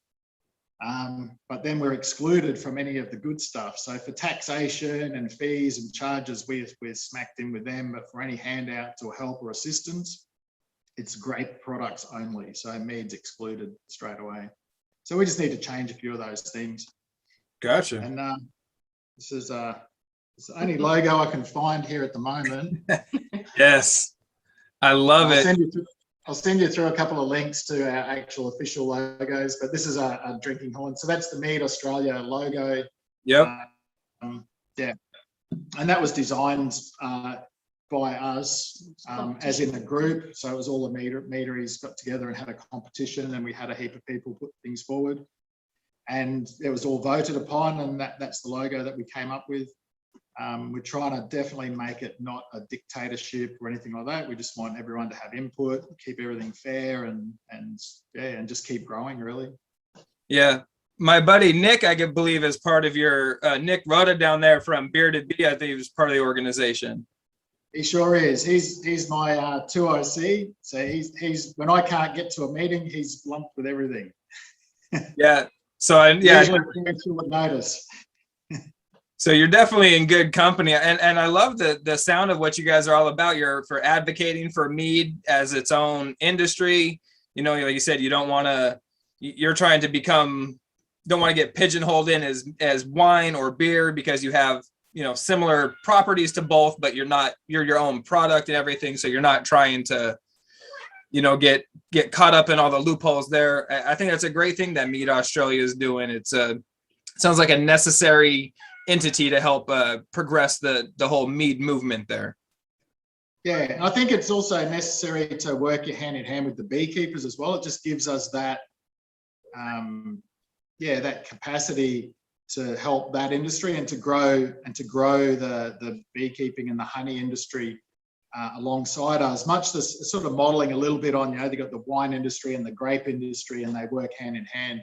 But then we're excluded from any of the good stuff. So for taxation and fees and charges, we're smacked in with them, but for any handouts or help or assistance, it's grape products only. So Mead's excluded straight away. So we just need to change a few of those things. Gotcha. And this is it's the only logo I can find here at the moment. Yes, I love it. I'll send you through a couple of links to our actual official logos, but this is a drinking horn. So that's the Mead Australia logo. Yep. Yeah. And that was designed by us as in a group. So it was all the meaderies got together and had a competition, and we had a heap of people put things forward. And it was all voted upon, and that's the logo that we came up with. We're trying to definitely make it not a dictatorship or anything like that. We just want everyone to have input, keep everything fair, and just keep growing, really. Yeah. My buddy Nick, I can believe, is part of your Nick Rhoda down there from Bearded Bee. I think he was part of the organization. He sure is. He's my 2OC. So he's when I can't get to a meeting, he's lumped with everything. Yeah. So yeah, you would notice. So you're definitely in good company, and I love the sound of what you guys are all about. You're for advocating for mead as its own industry. Like you said, you're trying to don't want to get pigeonholed in as wine or beer, because you have similar properties to both, but you're your own product and everything. So you're not trying to, get caught up in all the loopholes there. I think that's a great thing that Mead Australia is doing. Sounds like a necessary entity to help progress the whole mead movement there. Yeah, I think it's also necessary to work hand in hand with the beekeepers as well. It just gives us that, that capacity to help that industry and to grow the beekeeping and the honey industry alongside us. Much this sort of modelling a little bit on, they've got the wine industry and the grape industry, and they work hand in hand.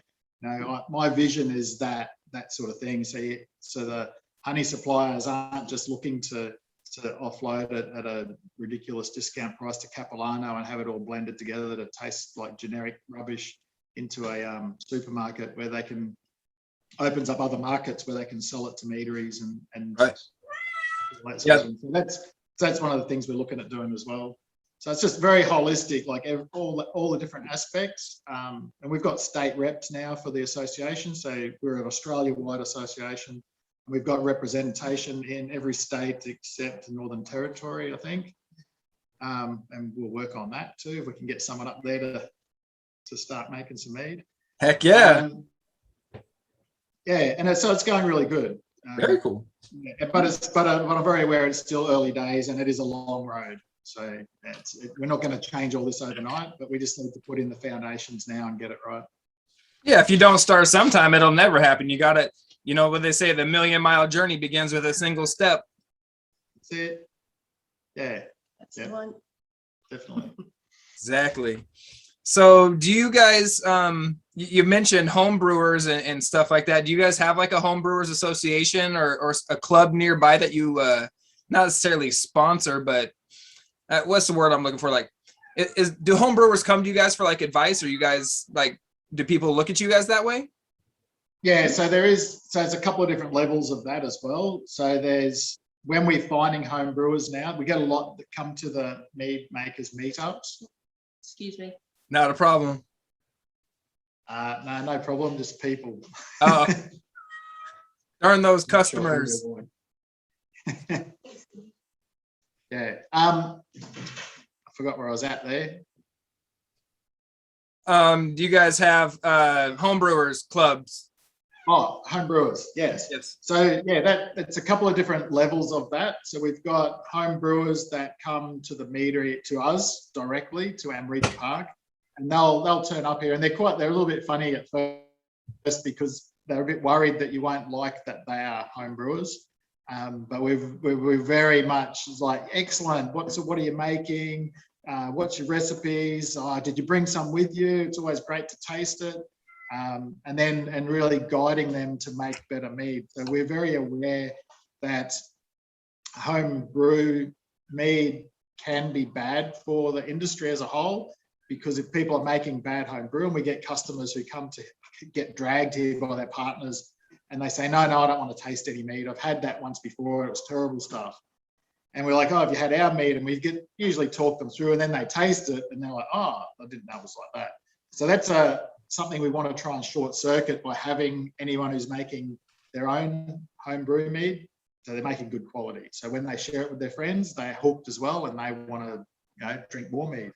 My vision is that sort of thing. So the honey suppliers aren't just looking to offload it at a ridiculous discount price to Capilano and have it all blended together that it tastes like generic rubbish into a supermarket, where they can opens up other markets where they can sell it to meaderies and right. So that's one of the things we're looking at doing as well. So it's just very holistic, like all the different aspects. And we've got state reps now for the association. So we're an Australia-wide association. We've got representation in every state except the Northern Territory, I think. And we'll work on that too, if we can get someone up there to start making some mead. Heck yeah. And so it's going really good. Very cool. But I'm very aware it's still early days and it is a long road. So we're not going to change all this overnight, but we just need to put in the foundations now and get it right. Yeah, if you don't start sometime, it'll never happen. You got to, what they say, the 1,000,000-mile journey begins with a single step. That's it. Yeah. That's the one. Definitely. Exactly. So do you guys, you mentioned home brewers and stuff like that. Do you guys have like a home brewers association or a club nearby that you not necessarily sponsor, but what's the word I'm looking for? Like, do home brewers come to you guys for like advice, or you guys do people look at you guys that way? Yeah, so there's a couple of different levels of that as well. So when we're finding home brewers now, we get a lot that come to the mead makers meetups. Excuse me. Not a problem. No problem, just people. Oh, darn those customers. Yeah. I forgot where I was at there. Do you guys have home brewers clubs? Oh, home brewers, yes. So that's a couple of different levels of that. So we've got home brewers that come to the meadery, to us directly, to Amrita Park, and they'll turn up here, and they're a little bit funny at first because they're a bit worried that you won't like that they are home brewers. But we're very much like, excellent. What are you making? What's your recipes? Did you bring some with you? It's always great to taste it. And really guiding them to make better mead. So we're very aware that home brew mead can be bad for the industry as a whole, because if people are making bad home brew, and we get customers who come to get dragged here by their partners, and they say, no, I don't want to taste any mead. I've had that once before. It was terrible stuff. And we're like, oh, have you had our mead? And we usually talk them through, and then they taste it, and they're like, oh, I didn't know it was like that. So that's something we want to try and short circuit by having anyone who's making their own home brew mead, so they're making good quality. So when they share it with their friends, they're hooked as well, and they want to drink more mead.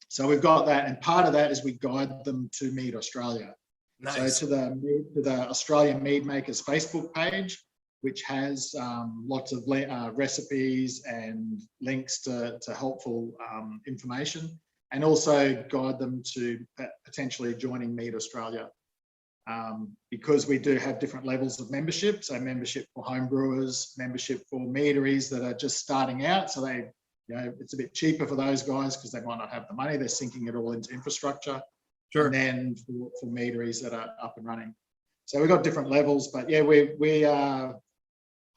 So we've got that, and part of that is we guide them to Mead Australia. Nice. So to the Australian Mead Makers Facebook page, which has lots of recipes and links to helpful information, and also guide them to potentially joining Mead Australia, because we do have different levels of membership. So membership for home brewers, membership for meaderies that are just starting out. So it's a bit cheaper for those guys because they might not have the money. They're sinking it all into infrastructure. Sure. And then for meaderies that are up and running. So we've got different levels, but yeah, we are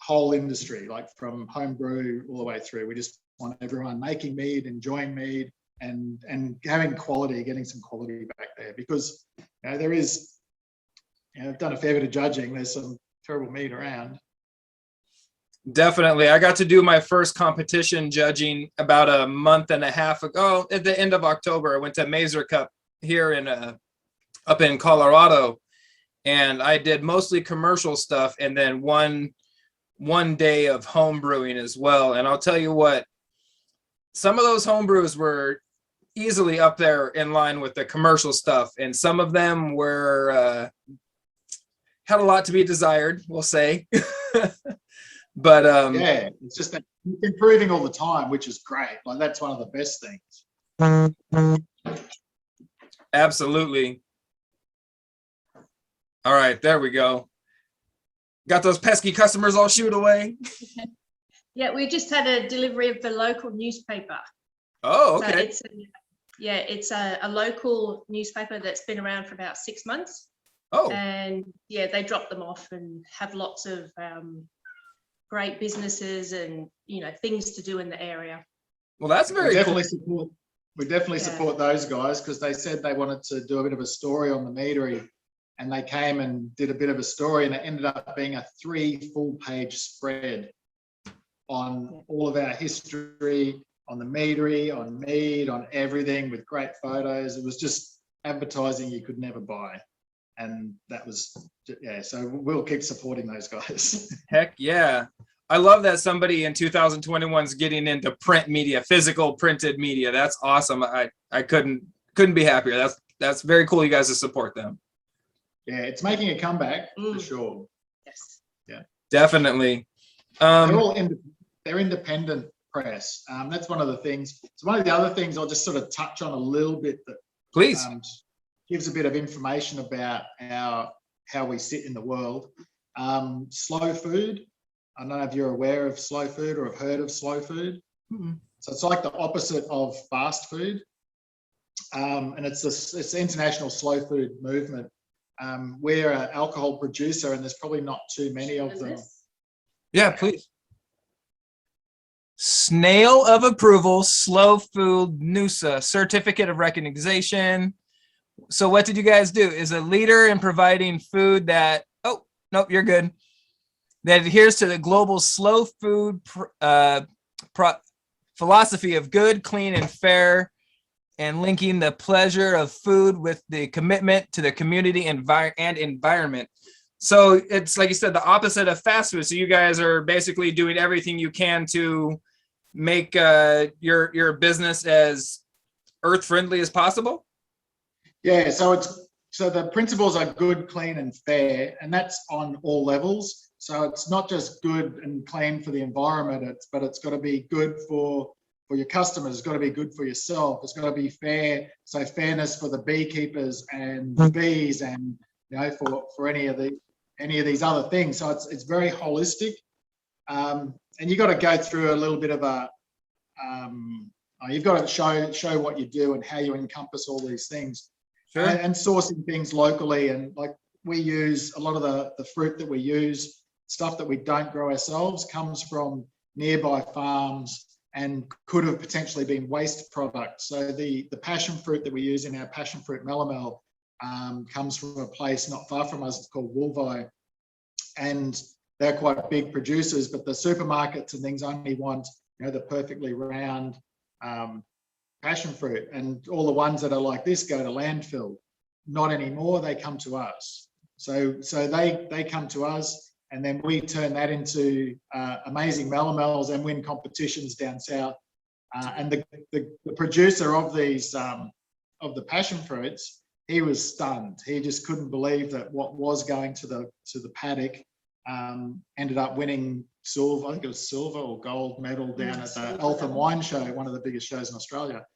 whole industry, like from home brew all the way through. We just want everyone making mead, enjoying mead, and having quality, getting some quality back there, because there is, I've done a fair bit of judging. There's some terrible mead around. Definitely. I got to do my first competition judging about a month and a half ago. At the end of October, I went to Mazer Cup here up in Colorado, and I did mostly commercial stuff, and then one one day of home brewing as well. And I'll tell you what, some of those home brews were easily up there in line with the commercial stuff. And some of them were, had a lot to be desired, we'll say. But yeah, it's just that improving all the time, which is great. Like that's one of the best things. Absolutely. All right, there we go. Got those pesky customers all shooed away. Yeah, we just had a delivery of the local newspaper. Oh, So okay. it's a local newspaper that's been around for about 6 months. Oh, And yeah, they drop them off and have lots of great businesses and things to do in the area. well, that's very cool. We definitely support those guys because they said they wanted to do a bit of a story on the meadery, and they came and did a bit of a story, and it ended up being a 3 full-page spread on all of our history, on the meadery, on Mead, on everything, with great photos. It was just advertising you could never buy. And that was, so we'll keep supporting those guys. Heck yeah. I love that somebody in 2021 is getting into print media, physical printed media. That's awesome. I couldn't be happier. That's very cool, you guys, to support them. Yeah, it's making a comeback for sure. Yes. Yeah, definitely. They're independent press. That's one of the things. So one of the other things I'll just sort of touch on a little bit that Please. Gives a bit of information about how we sit in the world. Slow food. I don't know if you're aware of slow food or have heard of slow food. Mm-hmm. So it's like the opposite of fast food. And it's the international slow food movement. We're an alcohol producer, and there's probably not too many of them. Yeah, please. Snail of approval, slow food, NUSA, certificate of recognition. So what did you guys do? Is a leader in providing food that, oh, nope, you're good. That adheres to the global slow food philosophy of good, clean, and fair, and linking the pleasure of food with the commitment to the community and environment. So it's, like you said, the opposite of fast food. So you guys are basically doing everything you can to make your business as earth friendly as possible. Yeah, so the principles are good, clean, and fair, and that's on all levels. So it's not just good and clean for the environment, but it's got to be good for your customers. It's got to be good for yourself. It's got to be fair. So fairness for the beekeepers and the bees, and for any of these other things. So it's very holistic, and you got to go through a little bit of a. You've got to show what you do and how you encompass all these things. Sure. And sourcing things locally, and like we use a lot of the fruit that we use, stuff that we don't grow ourselves, comes from nearby farms and could have potentially been waste products. So the passion fruit that we use in our passion fruit melomel comes from a place not far from us. It's called Wolvi, and they're quite big producers, but the supermarkets and things only want the perfectly round passion fruit, and all the ones that are like this go to landfill. Not anymore. They come to us. So they come to us, and then we turn that into amazing melomels and win competitions down south. And the producer of these of the passion fruits, he was stunned. He just couldn't believe that what was going to the paddock ended up winning silver. I think it was silver or gold medal down at the Eltham Wine Show, one of the biggest shows in Australia.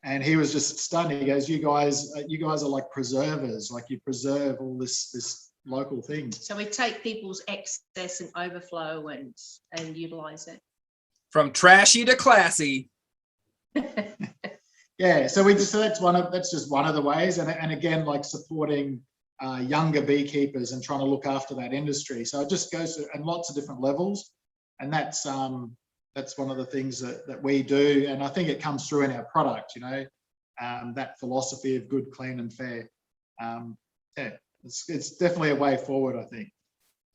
And he was just stunned. He goes, "You guys are like preservers. Like you preserve all this local thing." So we take people's excess and overflow and utilize it. From trashy to classy. Yeah. So that's just one of the ways. And again, like supporting younger beekeepers and trying to look after that industry. So it just goes to and lots of different levels. And that's one of the things that we do, and I think it comes through in our product, that philosophy of good, clean, and fair. It's definitely a way forward, I think.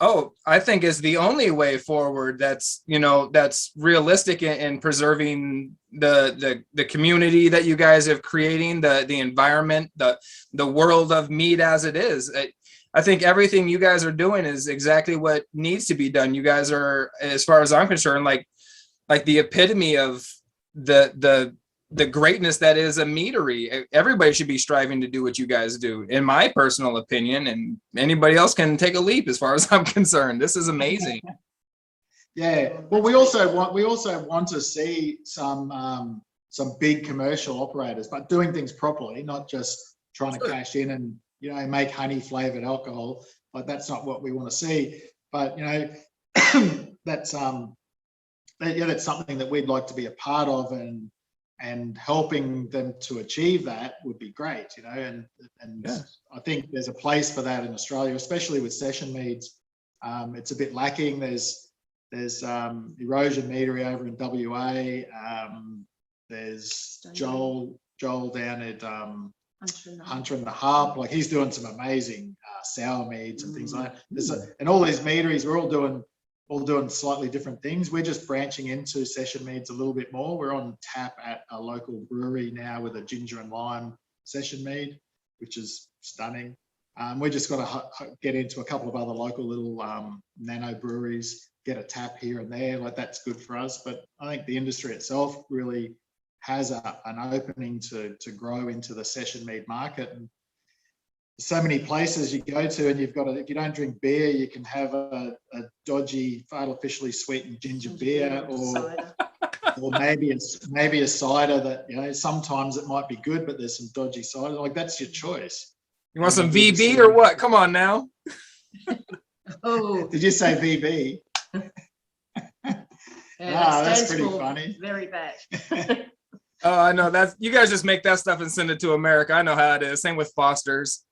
Oh, I think is the only way forward. That's realistic in preserving the community that you guys have creating, the environment, the world of mead as it is. I think everything you guys are doing is exactly what needs to be done. You guys are, as far as I'm concerned, like the epitome of the greatness that is a meadery. Everybody should be striving to do what you guys do, in my personal opinion, and anybody else can take a leap as far as I'm concerned. This is amazing. Yeah. Well, we also want to see some big commercial operators, but doing things properly, not just trying to cash in and, you know, make honey flavored alcohol. Like, that's not what we want to see. But, you know, that's something that we'd like to be a part of, and helping them to achieve that would be great, you know. And yeah. I think there's a place for that in Australia, especially with session meads. It's a bit lacking. There's Erosion Meadery over in WA. There's Joel down at Hunter and the Harp. Like, he's doing some amazing sour meads and things like that. And all these meaderies, we're all doing slightly different things. We're just branching into session meads a little bit more. We're on tap at a local brewery now with a ginger and lime session mead, which is stunning. We're just going to get into a couple of other local little nano breweries, get a tap here and there. Like, that's good for us. But I think the industry itself really has an opening to grow into the session mead market. And so many places you go to, and you've got if you don't drink beer, you can have a dodgy, artificially sweetened ginger beer, or maybe a cider that, you know, sometimes it might be good, but there's some dodgy cider. Like, that's your choice. You want some VB or what? Come on now. Oh, did you say VB? Yeah, that's pretty funny. Very bad. Oh, I know. That's, you guys just make that stuff and send it to America. I know how it is. Same with Foster's.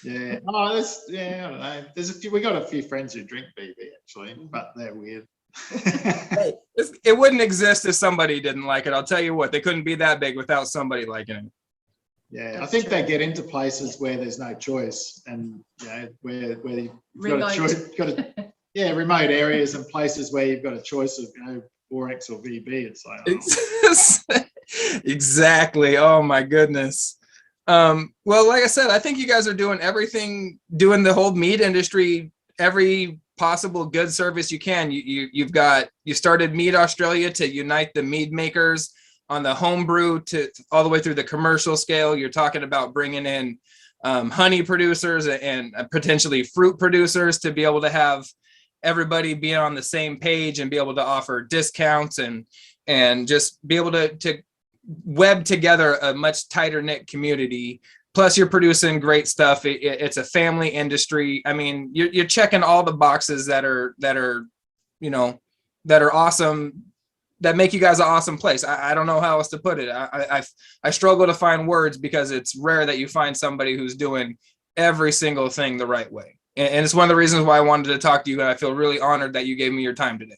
Yeah. Oh, I don't know. We got a few friends who drink BB actually, but they're weird. It wouldn't exist if somebody didn't like it. I'll tell you what, they couldn't be that big without somebody liking it. Yeah, that's I think true. They get into places where there's no choice, and, you know, where you've got a choice. Remote areas and places where you've got a choice of, you know, Borax or VB. It's like, oh. Exactly. Oh my goodness. Well, like I said, I think you guys are doing everything, doing the whole mead industry, every possible good service you can. You started Mead Australia to unite the mead makers on the homebrew to all the way through the commercial scale. You're talking about bringing in honey producers and potentially fruit producers to be able to have everybody be on the same page and be able to offer discounts and just be able to web together a much tighter knit community. Plus, you're producing great stuff. It's a family industry. I mean, you're checking all the boxes that are awesome, that make you guys an awesome place. I don't know how else to put it. I struggle to find words, because it's rare that you find somebody who's doing every single thing the right way. And it's one of the reasons why I wanted to talk to you, and I feel really honored that you gave me your time today.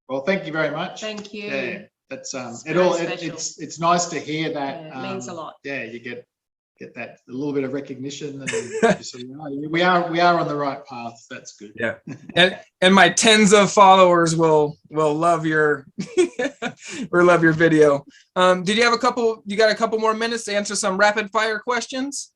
Well, thank you very much. Thank you. Yeah, that's it's nice to hear that. Yeah, it means a lot. Yeah, you get that a little bit of recognition, and so, you know, we are on the right path. That's good. Yeah, and my tens of followers will love your love your video. Did you have you got a couple more minutes to answer some rapid fire questions?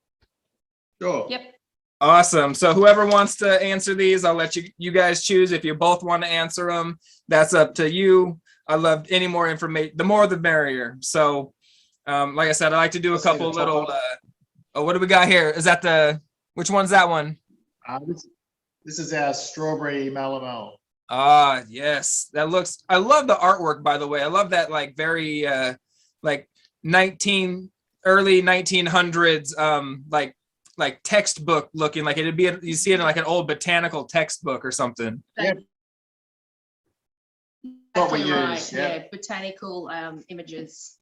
Sure. Yep. Awesome. So whoever wants to answer these, I'll let you guys choose. If you both want to answer them, that's up to you. I love any more information, the more the merrier. So like I said, I like to do a couple little what do we got here? Is that which one's that one? This is our strawberry Malamel. Ah, yes. I love the artwork, by the way. I love that, like, very like early 1900s like textbook looking, like it'd be you see it in like an old botanical textbook or something. Yeah. What we use, yeah, botanical images.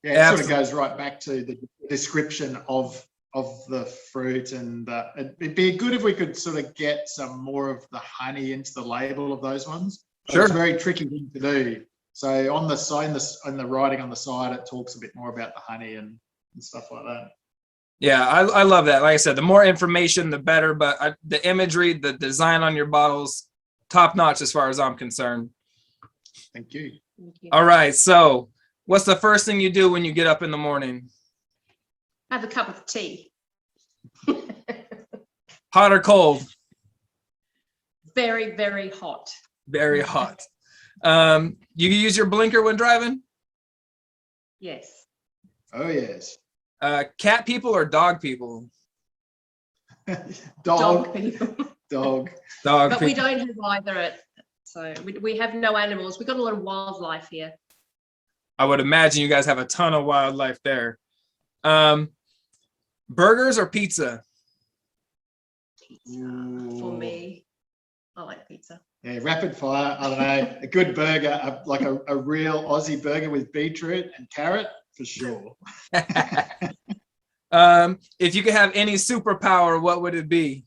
Yeah, it sort of goes right back to the description of the fruit, and it'd be good if we could sort of get some more of the honey into the label of those ones. Sure. It's a very tricky thing to do. So on the side, on the writing on the side, it talks a bit more about the honey and stuff like that. Yeah, I love that. Like I said, the more information, the better. But the imagery, the design on your bottles, top notch as far as I'm concerned. Thank you. All right. So what's the first thing you do when you get up in the morning? Have a cup of tea. Hot or cold? Very, very hot. Very hot. You use your blinker when driving? Yes. Oh, yes. Cat people or dog people? Dog people. Dog. Dog But we people. don't have either. So we have no animals. We've got a lot of wildlife here. I would imagine you guys have a ton of wildlife there. Burgers or pizza? Pizza for me. I like pizza. Yeah, rapid fire. I don't know. A good burger, like a real Aussie burger with beetroot and carrot, for sure. If you could have any superpower, what would it be?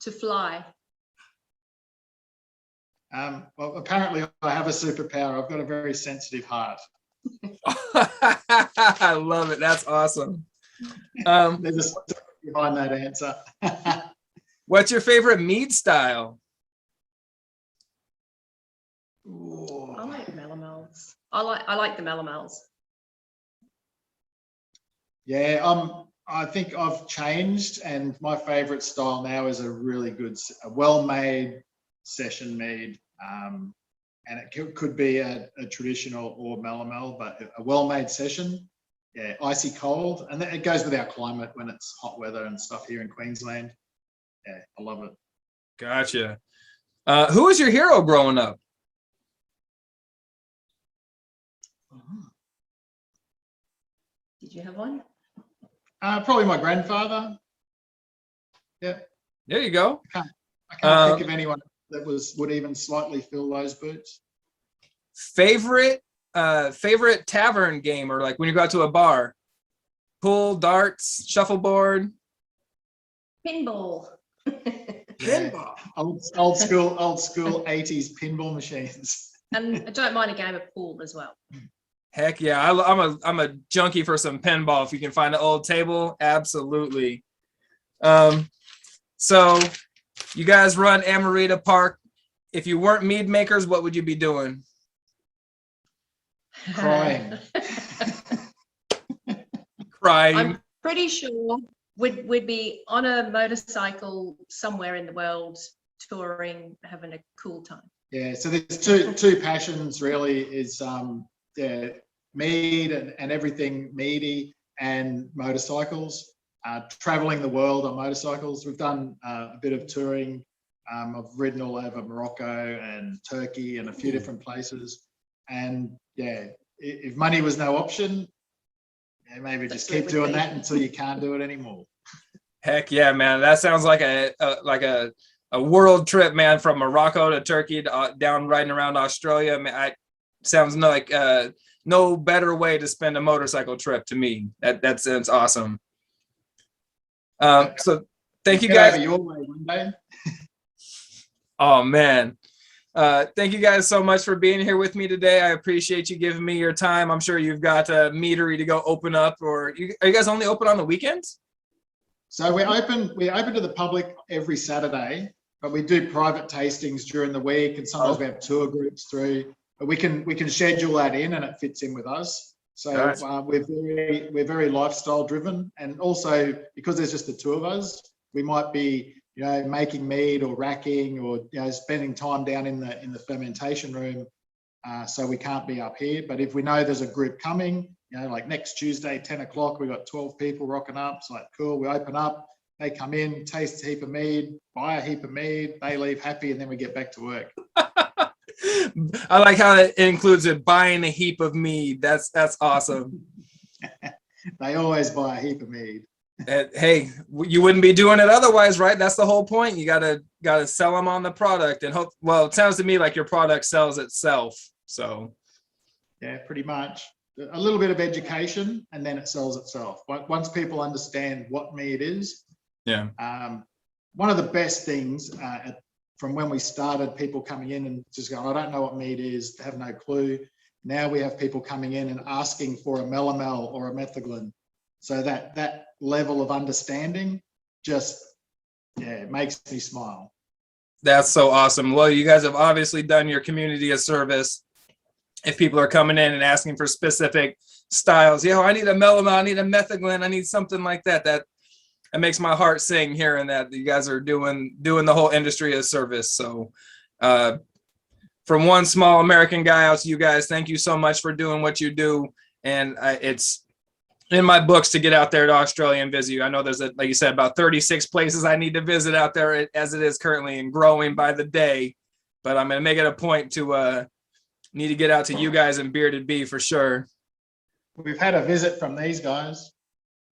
To fly. Well, apparently I have a superpower. I've got a very sensitive heart. I love it. That's awesome. There's a story behind that answer. What's your favorite mead style? I like melomels. I like the melomels. Yeah, I think I've changed, and my favorite style now is a really good, well-made session mead. And it could be a traditional or melomel, but a well-made session. Yeah, icy cold, and it goes with our climate when it's hot weather and stuff here in Queensland. Yeah, I love it. Gotcha. Who was your hero growing up? Did you have one? Probably my grandfather. Yeah. There you go. I can't think of anyone that would even slightly fill those boots. Favorite tavern game, or like when you go out to a bar? Pool, darts, shuffleboard? Pinball. Pinball. Old school 80s pinball machines. And I don't mind a game of pool as well. Heck yeah, I'm a junkie for some pinball. If you can find an old table, absolutely. So you guys run Amrita Park. If you weren't mead makers, what would you be doing? Crying. Crying. I'm pretty sure we'd be on a motorcycle somewhere in the world, touring, having a cool time. Yeah, so there's two passions really, is mead and everything meady, and motorcycles. Traveling the world on motorcycles. We've done a bit of touring. I've ridden all over Morocco and Turkey and a few different places. And yeah, if money was no option, yeah, maybe just keep doing that until you can't do it anymore. Heck yeah, man. That sounds like a world trip, man, from Morocco to Turkey to, down riding around Australia. Man, sounds like no better way to spend a motorcycle trip to me. That sounds awesome. So thank you guys. Your way one day. Oh man. Thank you guys so much for being here with me today. I appreciate you giving me your time. I'm sure you've got a meadery to go open up, or are you guys only open on the weekends? So we're open to the public every Saturday, but we do private tastings during the week, and sometimes we have tour groups through. But we can schedule that in, and it fits in with us. So we're very lifestyle driven, and also because there's just the two of us, we might be making mead or racking, or spending time down in the fermentation room. So we can't be up here. But if we know there's a group coming, like next Tuesday, 10 o'clock, we've got 12 people rocking up. It's like, cool, we open up, they come in, taste a heap of mead, buy a heap of mead, they leave happy, and then we get back to work. I like how it includes it, buying a heap of mead. That's awesome. They always buy a heap of mead. Hey, you wouldn't be doing it otherwise, right? That's the whole point. You gotta sell them on the product, and hope. Well, it sounds to me like your product sells itself. So, yeah, pretty much. A little bit of education, and then it sells itself. But once people understand what mead is, yeah. One of the best things from when we started, people coming in and just going, I don't know what mead is, have no clue. Now we have people coming in and asking for a melomel or a metheglin. So that level of understanding just, makes me smile. That's so awesome. Well, you guys have obviously done your community a service. If people are coming in and asking for specific styles, I need a melomel, I need a metheglin, I need something like that. it makes my heart sing hearing that you guys are doing the whole industry a service. So from one small American guy out to you guys, thank you so much for doing what you do. And it's in my books to get out there to Australia and visit you. I know there's, like you said, about 36 places I need to visit out there as it is currently and growing by the day. But I'm going to make it a point to need to get out to you guys and Bearded Bee for sure. We've had a visit from these guys.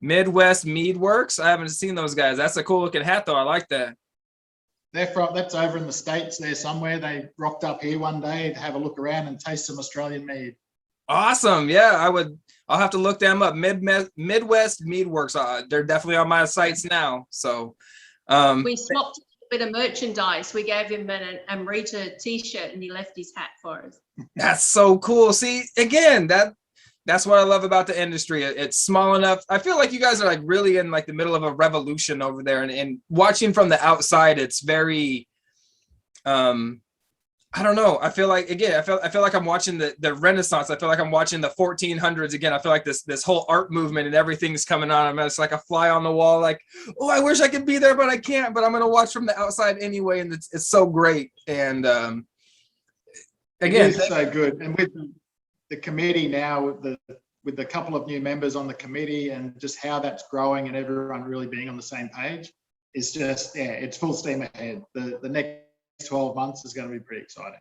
Midwest Mead Works. I haven't seen those guys. That's a cool looking hat though. I like that. That's over in the States there somewhere. They rocked up here one day to have a look around and taste some Australian mead. Awesome. Yeah, I'll have to look them up. Midwest Mead Works. They're definitely on my sites now. So we swapped a bit of merchandise. We gave him an Amrita t-shirt and he left his hat for us. That's so cool. See, again, that's what I love about the industry. It's small enough. I feel like you guys are like really in like the middle of a revolution over there, and watching from the outside, it's very, I don't know. I feel like, again, I feel like I'm watching the Renaissance. I feel like I'm watching the 1400s again. I feel like this whole art movement and everything's coming on. I'm just like a fly on the wall. Like, oh, I wish I could be there, but I can't. But I'm gonna watch from the outside anyway, and it's so great. And again, it's so good. And with the committee now, with the couple of new members on the committee, and just how that's growing, and everyone really being on the same page, is just it's full steam ahead. The next 12 months is going to be pretty exciting.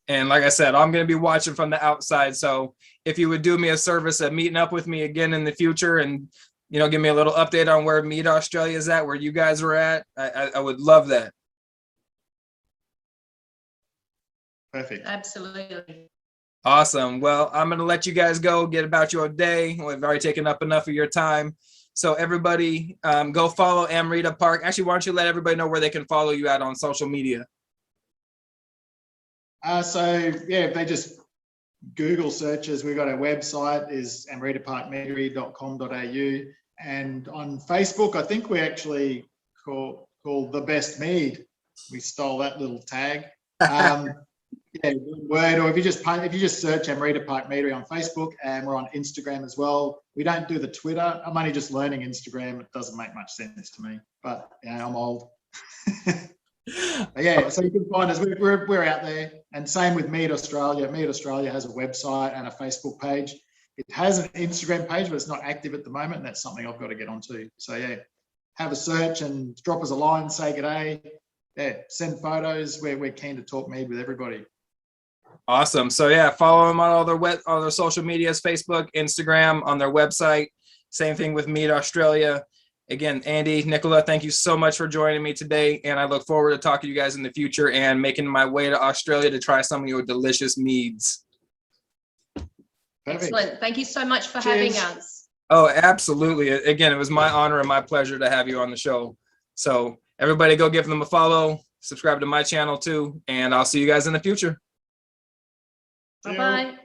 And like I said, I'm going to be watching from the outside. So if you would do me a service of meeting up with me again in the future and, give me a little update on where Mead Australia is at, where you guys are at, I would love that. Perfect. Absolutely. Awesome. Well, I'm going to let you guys go, get about your day. We've already taken up enough of your time. So everybody go follow Amrita Park. Actually, why don't you let everybody know where they can follow you at on social media? If they just Google searches, we've got our website is amritaparkmeadery.com.au, and on Facebook, I think we actually called The Best Mead. We stole that little tag. Word, or if you just search Amrita Park Meadery on Facebook, and we're on Instagram as well. We don't do the Twitter. I'm only just learning Instagram. It doesn't make much sense to me, but I'm old. So you can find us. We're out there, and same with Mead Australia. Mead Australia has a website and a Facebook page. It has an Instagram page, but it's not active at the moment, and that's something I've got to get onto. So have a search and drop us a line, say good day. Send photos. We're keen to talk mead with everybody. Awesome. So follow them on all their social medias, Facebook, Instagram, on their website. Same thing with Mead Australia. Again, Andy, Nicola, thank you so much for joining me today. And I look forward to talking to you guys in the future and making my way to Australia to try some of your delicious meads. Perfect. Excellent. Thank you so much for having us. Oh, absolutely. Again, it was my honor and my pleasure to have you on the show. So everybody go give them a follow, subscribe to my channel too, and I'll see you guys in the future. Bye-bye.